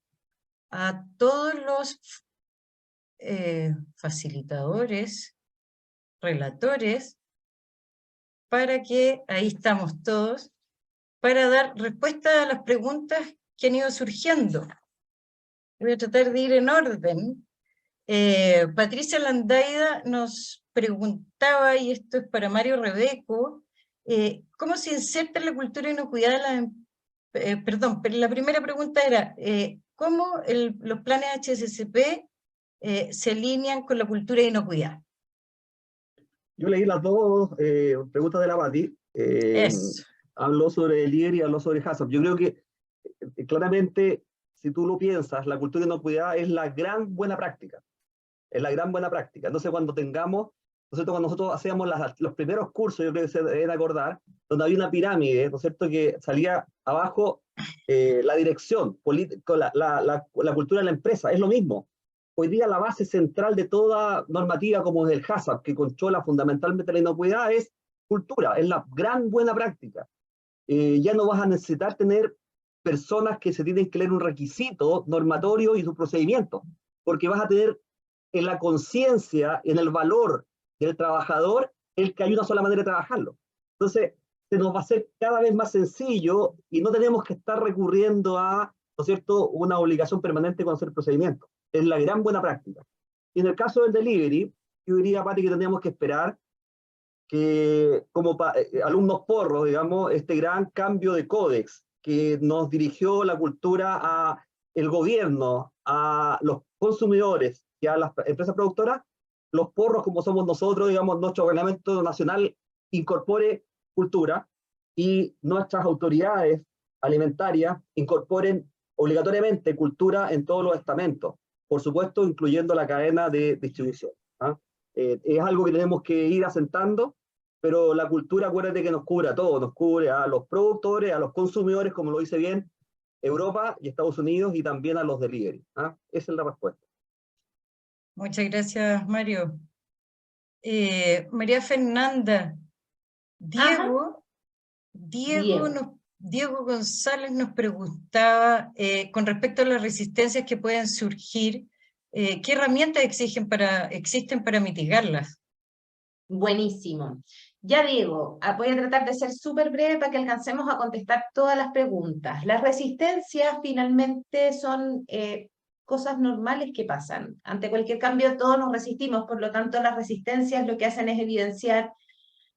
a todos los facilitadores, relatores, para que, ahí estamos todos, para dar respuesta a las preguntas que han ido surgiendo. Voy a tratar de ir en orden. Patricia Landaida nos preguntaba, y esto es para Mario Rebeco, ¿cómo se inserta en la cultura inocuidad perdón, pero la primera pregunta era, ¿cómo los planes HSCP se alinean con la cultura de inocuidad? Yo leí las dos preguntas de la Pati. Habló sobre el líder y habló sobre HACCP. Yo creo que claramente, si tú lo piensas, la cultura de inocuidad es la gran buena práctica. Es la gran buena práctica. Entonces, cuando tengamos, ¿no es cierto? Cuando nosotros hacíamos los primeros cursos, yo creo que se deben acordar, donde había una pirámide, ¿no es cierto?, que salía abajo la dirección, la cultura de la empresa, es lo mismo. Hoy día la base central de toda normativa como es el HACCP, que controla fundamentalmente la inocuidad, es cultura, es la gran buena práctica. Ya no vas a necesitar tener personas que se tienen que leer un requisito normatorio y su procedimiento, porque vas a tener en la conciencia, en el valor del trabajador, el que hay una sola manera de trabajarlo. Entonces, se nos va a hacer cada vez más sencillo y no tenemos que estar recurriendo a, ¿no es cierto?, una obligación permanente con hacer procedimientos. Es la gran buena práctica. Y en el caso del delivery, yo diría, Pati, que tendríamos que esperar que, como alumnos porros, digamos, este gran cambio de códex que nos dirigió la cultura a el gobierno, a los consumidores y a las empresas productoras, los porros, como somos nosotros, digamos, nuestro reglamento nacional incorpore cultura y nuestras autoridades alimentarias incorporen obligatoriamente cultura en todos los estamentos, por supuesto, incluyendo la cadena de distribución. Es algo que tenemos que ir asentando, pero la cultura, acuérdate que nos cubre a todos, nos cubre a los productores, a los consumidores, como lo dice bien Europa y Estados Unidos, y también a los delivery. Esa es la respuesta. Muchas gracias, Mario. María Fernanda, Diego González nos preguntaba, con respecto a las resistencias que pueden surgir, ¿qué herramientas existen para mitigarlas? Buenísimo. Ya Diego, voy a tratar de ser súper breve para que alcancemos a contestar todas las preguntas. Las resistencias finalmente son cosas normales que pasan. Ante cualquier cambio todos nos resistimos, por lo tanto las resistencias lo que hacen es evidenciar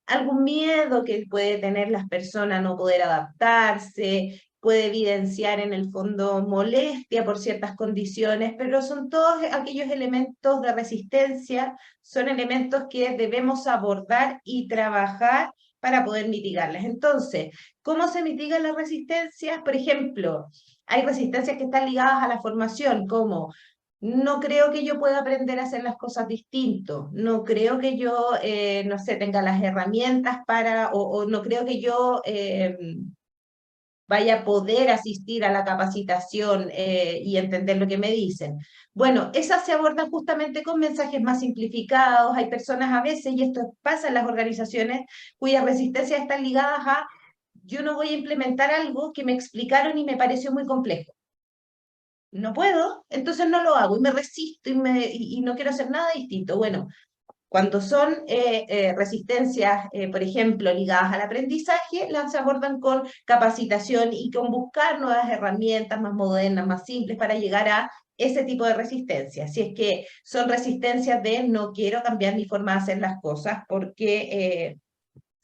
algún miedo que puede tener las personas a no poder adaptarse, puede evidenciar en el fondo molestia por ciertas condiciones, pero son todos aquellos elementos de resistencia, son elementos que debemos abordar y trabajar para poder mitigarlas. Entonces, ¿cómo se mitigan las resistencias? Por ejemplo, hay resistencias que están ligadas a la formación, como no creo que yo pueda aprender a hacer las cosas distinto, no creo que yo, no sé, tenga las herramientas para, o no creo que yo vaya a poder asistir a la capacitación y entender lo que me dicen. Bueno, esas se abordan justamente con mensajes más simplificados. Hay personas a veces, y esto pasa en las organizaciones, cuyas resistencias están ligadas a yo no voy a implementar algo que me explicaron y me pareció muy complejo. No puedo, entonces no lo hago y me resisto y no quiero hacer nada distinto. Bueno, cuando son resistencias, por ejemplo, ligadas al aprendizaje, las se abordan con capacitación y con buscar nuevas herramientas más modernas, más simples para llegar a ese tipo de resistencia. Si es que son resistencias de no quiero cambiar mi forma de hacer las cosas porque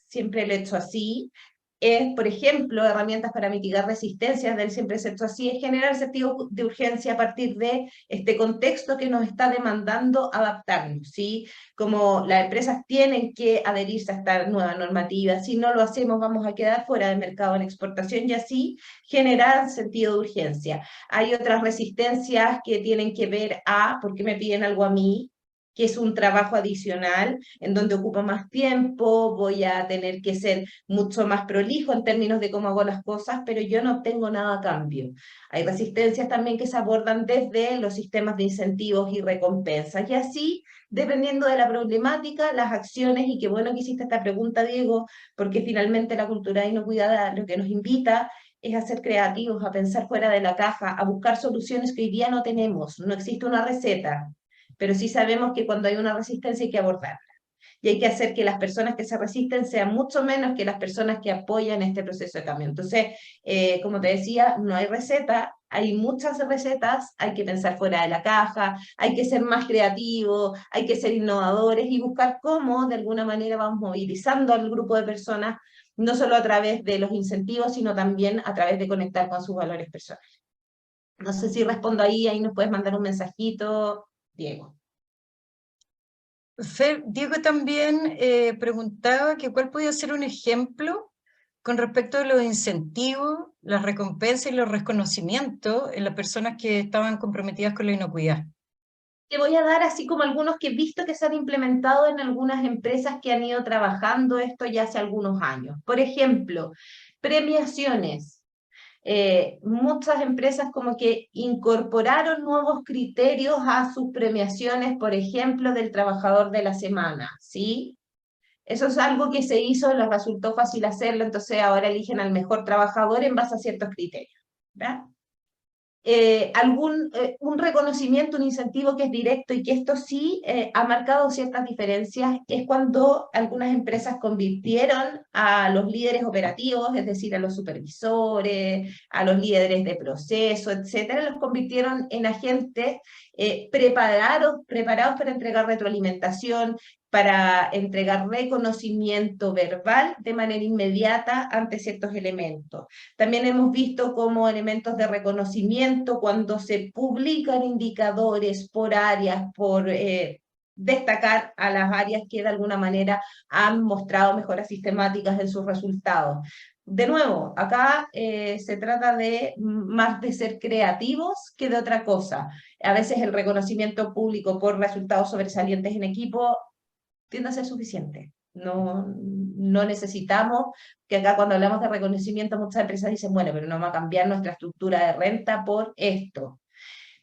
siempre lo he hecho así, es, por ejemplo, herramientas para mitigar resistencias del siempre se ha hecho así, es generar sentido de urgencia a partir de este contexto que nos está demandando adaptarnos, ¿sí? Como las empresas tienen que adherirse a esta nueva normativa, si no lo hacemos vamos a quedar fuera del mercado en exportación y así generar sentido de urgencia. Hay otras resistencias que tienen que ver a, ¿por qué me piden algo a mí? que es un trabajo adicional en donde ocupo más tiempo, voy a tener que ser mucho más prolijo en términos de cómo hago las cosas, pero yo no tengo nada a cambio. Hay resistencias también que se abordan desde los sistemas de incentivos y recompensas, y así, dependiendo de la problemática, las acciones, y qué bueno que hiciste esta pregunta, Diego, porque finalmente la cultura de inocuidad lo que nos invita es a ser creativos, a pensar fuera de la caja, a buscar soluciones que hoy día no tenemos. No existe una receta, pero sí sabemos que cuando hay una resistencia hay que abordarla. Y hay que hacer que las personas que se resisten sean mucho menos que las personas que apoyan este proceso de cambio. Entonces, como te decía, no hay receta, hay muchas recetas, hay que pensar fuera de la caja, hay que ser más creativos, hay que ser innovadores y buscar cómo de alguna manera vamos movilizando al grupo de personas, no solo a través de los incentivos, sino también a través de conectar con sus valores personales. No sé si respondo ahí nos puedes mandar un mensajito, Diego. Diego también preguntaba que cuál podía ser un ejemplo con respecto a los incentivos, las recompensas y los reconocimientos en las personas que estaban comprometidas con la inocuidad. Te voy a dar así como algunos que he visto que se han implementado en algunas empresas que han ido trabajando esto ya hace algunos años. Por ejemplo, premiaciones. Muchas empresas como que incorporaron nuevos criterios a sus premiaciones, por ejemplo, del trabajador de la semana, ¿sí? Eso es algo que se hizo, les resultó fácil hacerlo, entonces ahora eligen al mejor trabajador en base a ciertos criterios, ¿verdad? Un reconocimiento, un incentivo que es directo y que esto sí ha marcado ciertas diferencias, es cuando algunas empresas convirtieron a los líderes operativos, es decir, a los supervisores, a los líderes de proceso, etcétera, los convirtieron en agentes preparados para entregar retroalimentación, para entregar reconocimiento verbal de manera inmediata ante ciertos elementos. También hemos visto como elementos de reconocimiento cuando se publican indicadores por áreas, por destacar a las áreas que de alguna manera han mostrado mejoras sistemáticas en sus resultados. De nuevo, acá se trata de más de ser creativos que de otra cosa. A veces el reconocimiento público por resultados sobresalientes en equipo tiende a ser suficiente. No necesitamos, que acá cuando hablamos de reconocimiento muchas empresas dicen, bueno, pero no vamos a cambiar nuestra estructura de renta por esto.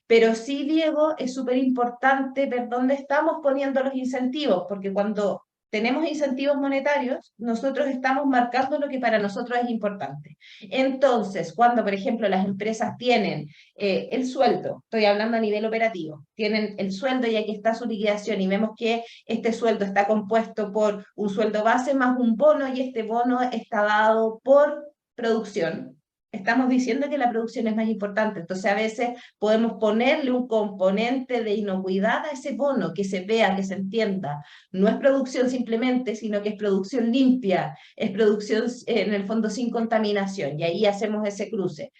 Pero sí, Diego, es súper importante ver dónde estamos poniendo los incentivos, porque cuando tenemos incentivos monetarios, nosotros estamos marcando lo que para nosotros es importante. Entonces, cuando, por ejemplo, las empresas tienen el sueldo, estoy hablando a nivel operativo, tienen el sueldo y aquí está su liquidación y vemos que este sueldo está compuesto por un sueldo base más un bono y este bono está dado por producción. Estamos diciendo que la producción es más importante, entonces a veces podemos ponerle un componente de inocuidad a ese bono, que se vea, que se entienda. No es producción simplemente, sino que es producción limpia, es producción en el fondo sin contaminación, y ahí hacemos ese cruce.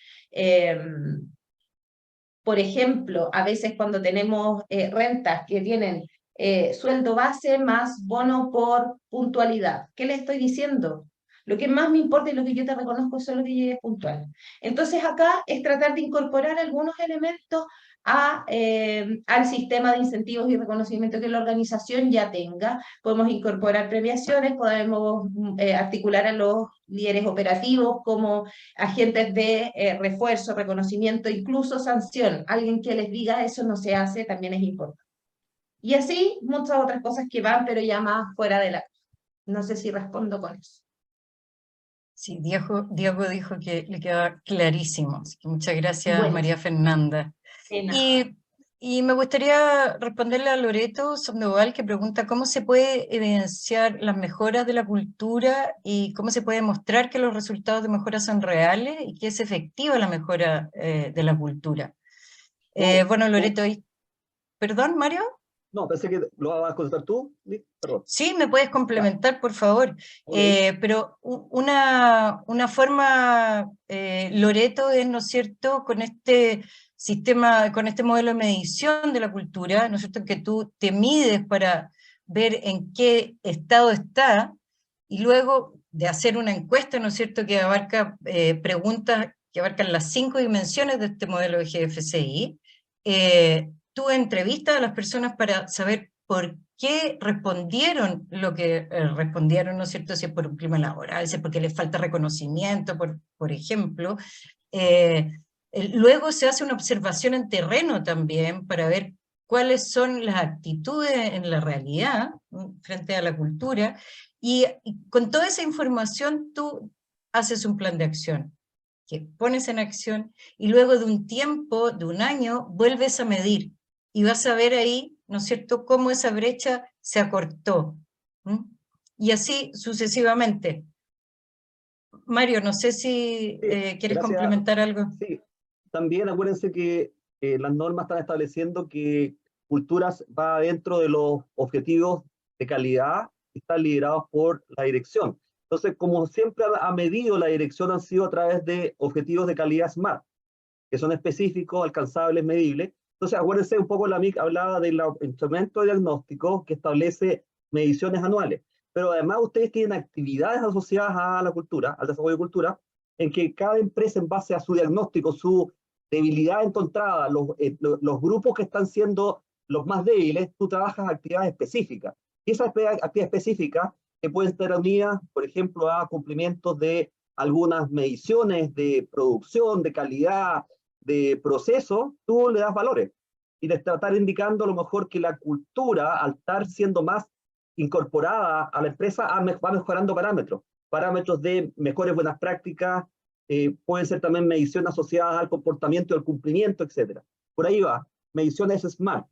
Por ejemplo, a veces cuando tenemos rentas que tienen sueldo base más bono por puntualidad, ¿qué le estoy diciendo? Lo que más me importa y lo que yo te reconozco es solo que llegues puntual. Entonces acá es tratar de incorporar algunos elementos al sistema de incentivos y reconocimiento que la organización ya tenga. Podemos incorporar premiaciones, podemos articular a los líderes operativos como agentes de refuerzo, reconocimiento, incluso sanción. Alguien que les diga eso no se hace también es importante. Y así muchas otras cosas que van, pero ya más fuera de la... No sé si respondo con eso. Sí, Diego dijo que le quedaba clarísimo. Así que muchas gracias, Bueno, María Fernanda. Y me gustaría responderle a Loreto Sandoval, que pregunta cómo se puede evidenciar las mejoras de la cultura y cómo se puede mostrar que los resultados de mejora son reales y que es efectiva la mejora de la cultura. Bueno, Loreto, ¿perdón, Mario? No, pensé que lo vas a contestar tú. Perdón. Sí, me puedes complementar, por favor. Pero una forma, Loreto, es, ¿no es cierto?, con este sistema, con este modelo de medición de la cultura, ¿no es cierto?, que tú te mides para ver en qué estado está, y luego de hacer una encuesta, ¿no es cierto?, que abarca preguntas que abarcan las 5 dimensiones de este modelo de GFCI, tú entrevistas a las personas para saber por qué respondieron lo que respondieron, ¿no es cierto?, si es por un clima laboral, si es porque les falta reconocimiento, por ejemplo. Luego se hace una observación en terreno también para ver cuáles son las actitudes en la realidad frente a la cultura, y con toda esa información tú haces un plan de acción, que pones en acción, y luego de un tiempo, de un año, vuelves a medir, y vas a ver ahí, ¿no es cierto?, cómo esa brecha se acortó. Y así sucesivamente. Mario, no sé si quieres gracias. complementar algo. Sí, también acuérdense que las normas están estableciendo que culturas va dentro de los objetivos de calidad que están liderados por la dirección. Entonces, como siempre ha medido la dirección, han sido a través de objetivos de calidad SMART, que son específicos, alcanzables, medibles. Entonces, acuérdense un poco, la MIC hablaba del instrumento de diagnóstico que establece mediciones anuales, pero además ustedes tienen actividades asociadas a la cultura, al desarrollo de cultura, en que cada empresa, en base a su diagnóstico, su debilidad encontrada, los grupos que están siendo los más débiles, tú trabajas actividades específicas. Y esas actividades específicas que pueden estar unidas, por ejemplo, a cumplimientos de algunas mediciones de producción, de calidad, de proceso, tú le das valores. Y de estar indicando a lo mejor que la cultura, al estar siendo más incorporada a la empresa, va mejorando parámetros de mejores buenas prácticas, pueden ser también mediciones asociadas al comportamiento y al cumplimiento, etc. Por ahí va, mediciones SMART.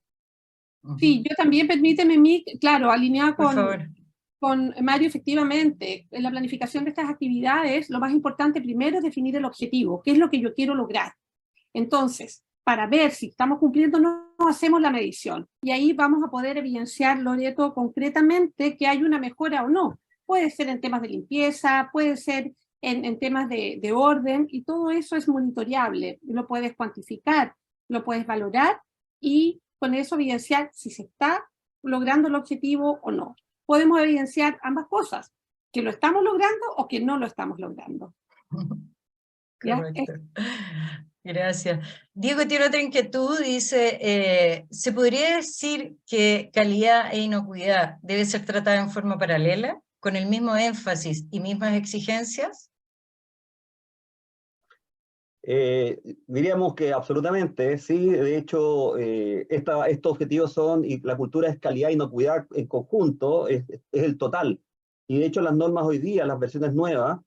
Sí, yo también, permíteme, Mick, claro, alineada Por favor. con Mario, efectivamente, en la planificación de estas actividades, lo más importante primero es definir el objetivo, qué es lo que yo quiero lograr. Entonces, para ver si estamos cumpliendo o no, hacemos la medición. Y ahí vamos a poder evidenciar, Loreto, concretamente que hay una mejora o no. Puede ser en temas de limpieza, puede ser en temas de orden, y todo eso es monitoreable. Lo puedes cuantificar, lo puedes valorar, y con eso evidenciar si se está logrando el objetivo o no. Podemos evidenciar ambas cosas, que lo estamos logrando o que no lo estamos logrando. Correcto. Gracias. Diego tiene otra inquietud, dice, ¿se podría decir que calidad e inocuidad debe ser tratada en forma paralela, con el mismo énfasis y mismas exigencias? Diríamos que absolutamente, sí. De hecho, estos objetivos son, y la cultura es calidad e inocuidad en conjunto, es el total. Y de hecho las normas hoy día, las versiones nuevas,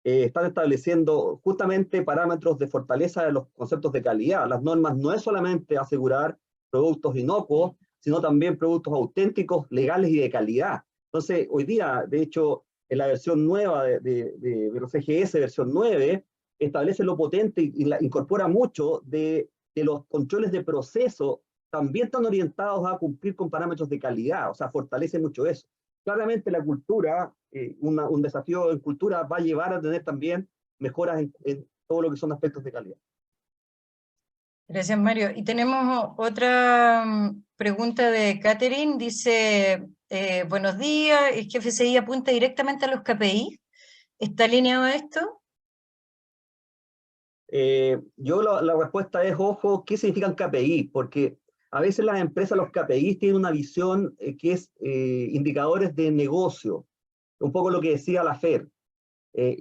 están estableciendo justamente parámetros de fortaleza de los conceptos de calidad. Las normas no es solamente asegurar productos inocuos, sino también productos auténticos, legales y de calidad. Entonces, hoy día, de hecho, en la versión nueva de los CGS, versión 9, establece lo potente y incorpora mucho de los controles de proceso, también están orientados a cumplir con parámetros de calidad, o sea, fortalece mucho eso. Claramente la cultura, un desafío en cultura va a llevar a tener también mejoras en todo lo que son aspectos de calidad. Gracias, Mario. Y tenemos otra pregunta de Catherine, dice, buenos días, ¿el GFCI apunta directamente a los KPI? ¿Está alineado a esto? La respuesta es, ojo, ¿qué significan KPI? Porque a veces las empresas, los KPIs tienen una visión que es indicadores de negocio, un poco lo que decía la FER.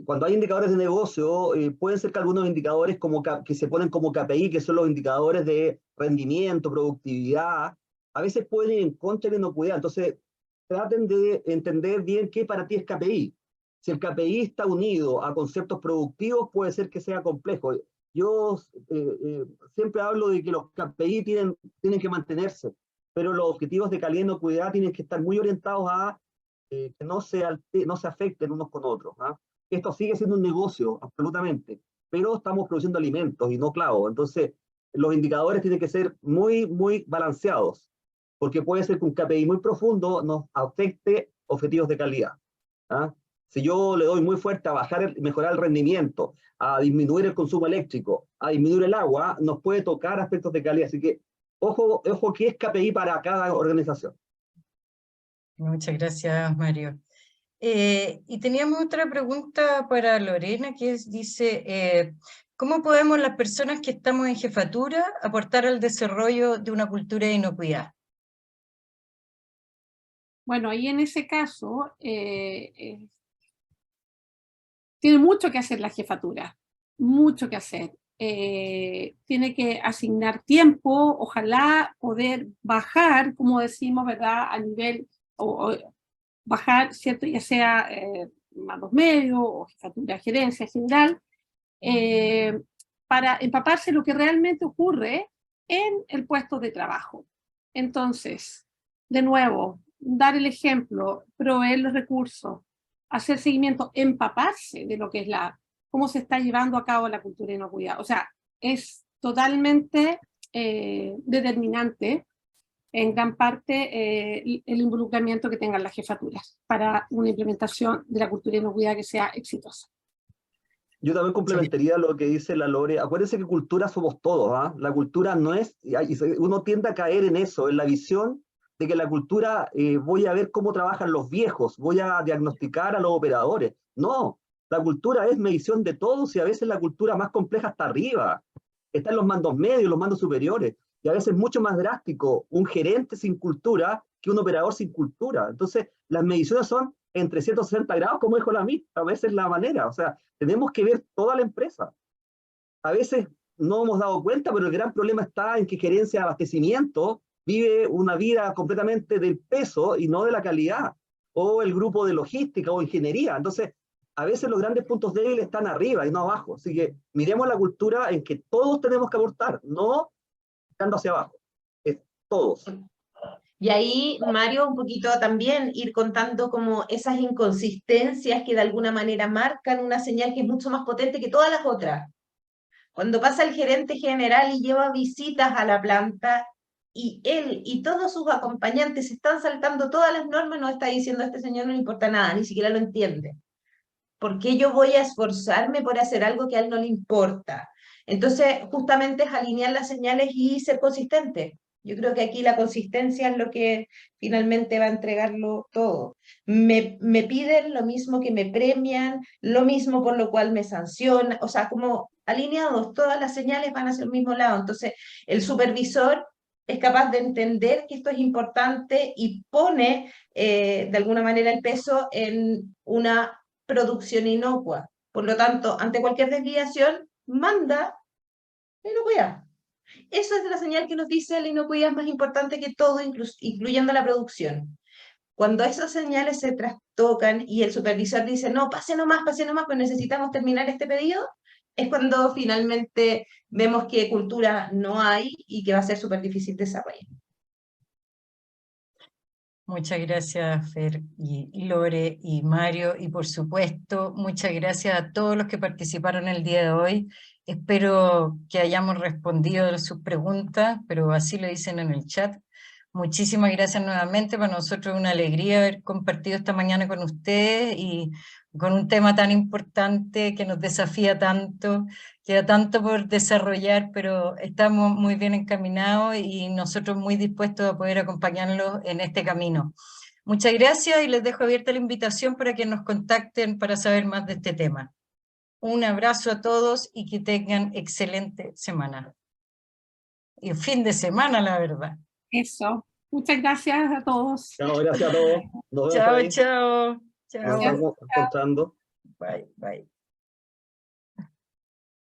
Cuando hay indicadores de negocio, pueden ser que algunos indicadores que se ponen como KPI, que son los indicadores de rendimiento, productividad, a veces pueden ir en contra de la inocuidad. Entonces, traten de entender bien qué para ti es KPI. Si el KPI está unido a conceptos productivos, puede ser que sea complejo. Yo siempre hablo de que los KPI tienen que mantenerse, pero los objetivos de calidad y inocuidad tienen que estar muy orientados a que no se afecten unos con otros. Esto sigue siendo un negocio, absolutamente, pero estamos produciendo alimentos y no clavos. Entonces, los indicadores tienen que ser muy, muy balanceados, porque puede ser que un KPI muy profundo nos afecte objetivos de calidad. Si yo le doy muy fuerte a mejorar el rendimiento, a disminuir el consumo eléctrico, a disminuir el agua, nos puede tocar aspectos de calidad. Así que, ojo, ¿qué es KPI para cada organización? Muchas gracias, Mario. Y teníamos otra pregunta para Lorena, que dice, ¿cómo podemos las personas que estamos en jefatura aportar al desarrollo de una cultura de inocuidad? Bueno, ahí en ese caso tiene mucho que hacer la jefatura, mucho que hacer. Tiene que asignar tiempo, ojalá poder bajar, como decimos, ¿verdad?, a nivel, o bajar, ¿cierto?, ya sea mandos medios o jefatura, gerencia general, para empaparse lo que realmente ocurre en el puesto de trabajo. Entonces, de nuevo, dar el ejemplo, proveer los recursos, hacer seguimiento, empaparse de lo que es cómo se está llevando a cabo la cultura de inocuidad. O sea, es totalmente determinante en gran parte el involucramiento que tengan las jefaturas para una implementación de la cultura de inocuidad que sea exitosa. Yo también complementaría lo que dice la Lore. Acuérdense que cultura somos todos, ¿ah? La cultura no es, y uno tiende a caer en eso, en la visión de que la cultura, voy a ver cómo trabajan los viejos, voy a diagnosticar a los operadores. No, la cultura es medición de todos y a veces la cultura más compleja está arriba. Está en los mandos medios, los mandos superiores. Y a veces es mucho más drástico un gerente sin cultura que un operador sin cultura. Entonces, las mediciones son en 360 grados, como dijo la MIT, a veces la manera. O sea, tenemos que ver toda la empresa. A veces no hemos dado cuenta, pero el gran problema está en que gerencia de abastecimiento vive una vida completamente del peso y no de la calidad, o el grupo de logística o ingeniería. Entonces, a veces los grandes puntos débiles están arriba y no abajo. Así que miremos la cultura en que todos tenemos que aportar, no estando hacia abajo. Es todos. Y ahí, Mario, un poquito también ir contando como esas inconsistencias que de alguna manera marcan una señal que es mucho más potente que todas las otras. Cuando pasa el gerente general y lleva visitas a la planta y él y todos sus acompañantes están saltando todas las normas, nos está diciendo: a este señor no le importa nada, ni siquiera lo entiende. ¿Por qué yo voy a esforzarme por hacer algo que a él no le importa? Entonces, justamente es alinear las señales y ser consistente. Yo creo que aquí la consistencia es lo que finalmente va a entregarlo todo. Me piden lo mismo que me premian, lo mismo por lo cual me sancionan, o sea, como alineados, todas las señales van hacia el mismo lado. Entonces, el supervisor es capaz de entender que esto es importante y pone de alguna manera el peso en una producción inocua. Por lo tanto, ante cualquier desviación, manda la inocuidad. Eso es la señal que nos dice la inocuidad es más importante que todo, incluyendo la producción. Cuando esas señales se trastocan y el supervisor dice: no, pase nomás, pues necesitamos terminar este pedido, es cuando finalmente vemos que cultura no hay y que va a ser súper difícil desarrollar. Muchas gracias, Fer, y Lore, y Mario, y por supuesto, muchas gracias a todos los que participaron el día de hoy. Espero que hayamos respondido a sus preguntas, pero así lo dicen en el chat. Muchísimas gracias nuevamente, para nosotros es una alegría haber compartido esta mañana con ustedes y con un tema tan importante que nos desafía tanto, queda tanto por desarrollar, pero estamos muy bien encaminados y nosotros muy dispuestos a poder acompañarlos en este camino. Muchas gracias y les dejo abierta la invitación para que nos contacten para saber más de este tema. Un abrazo a todos y que tengan excelente semana. Y fin de semana, la verdad. Eso. Muchas gracias a todos. Chao, gracias a todos. Nos vemos por Chao, ahí. chao. Nos Chao. estamos encontrando. Bye, bye.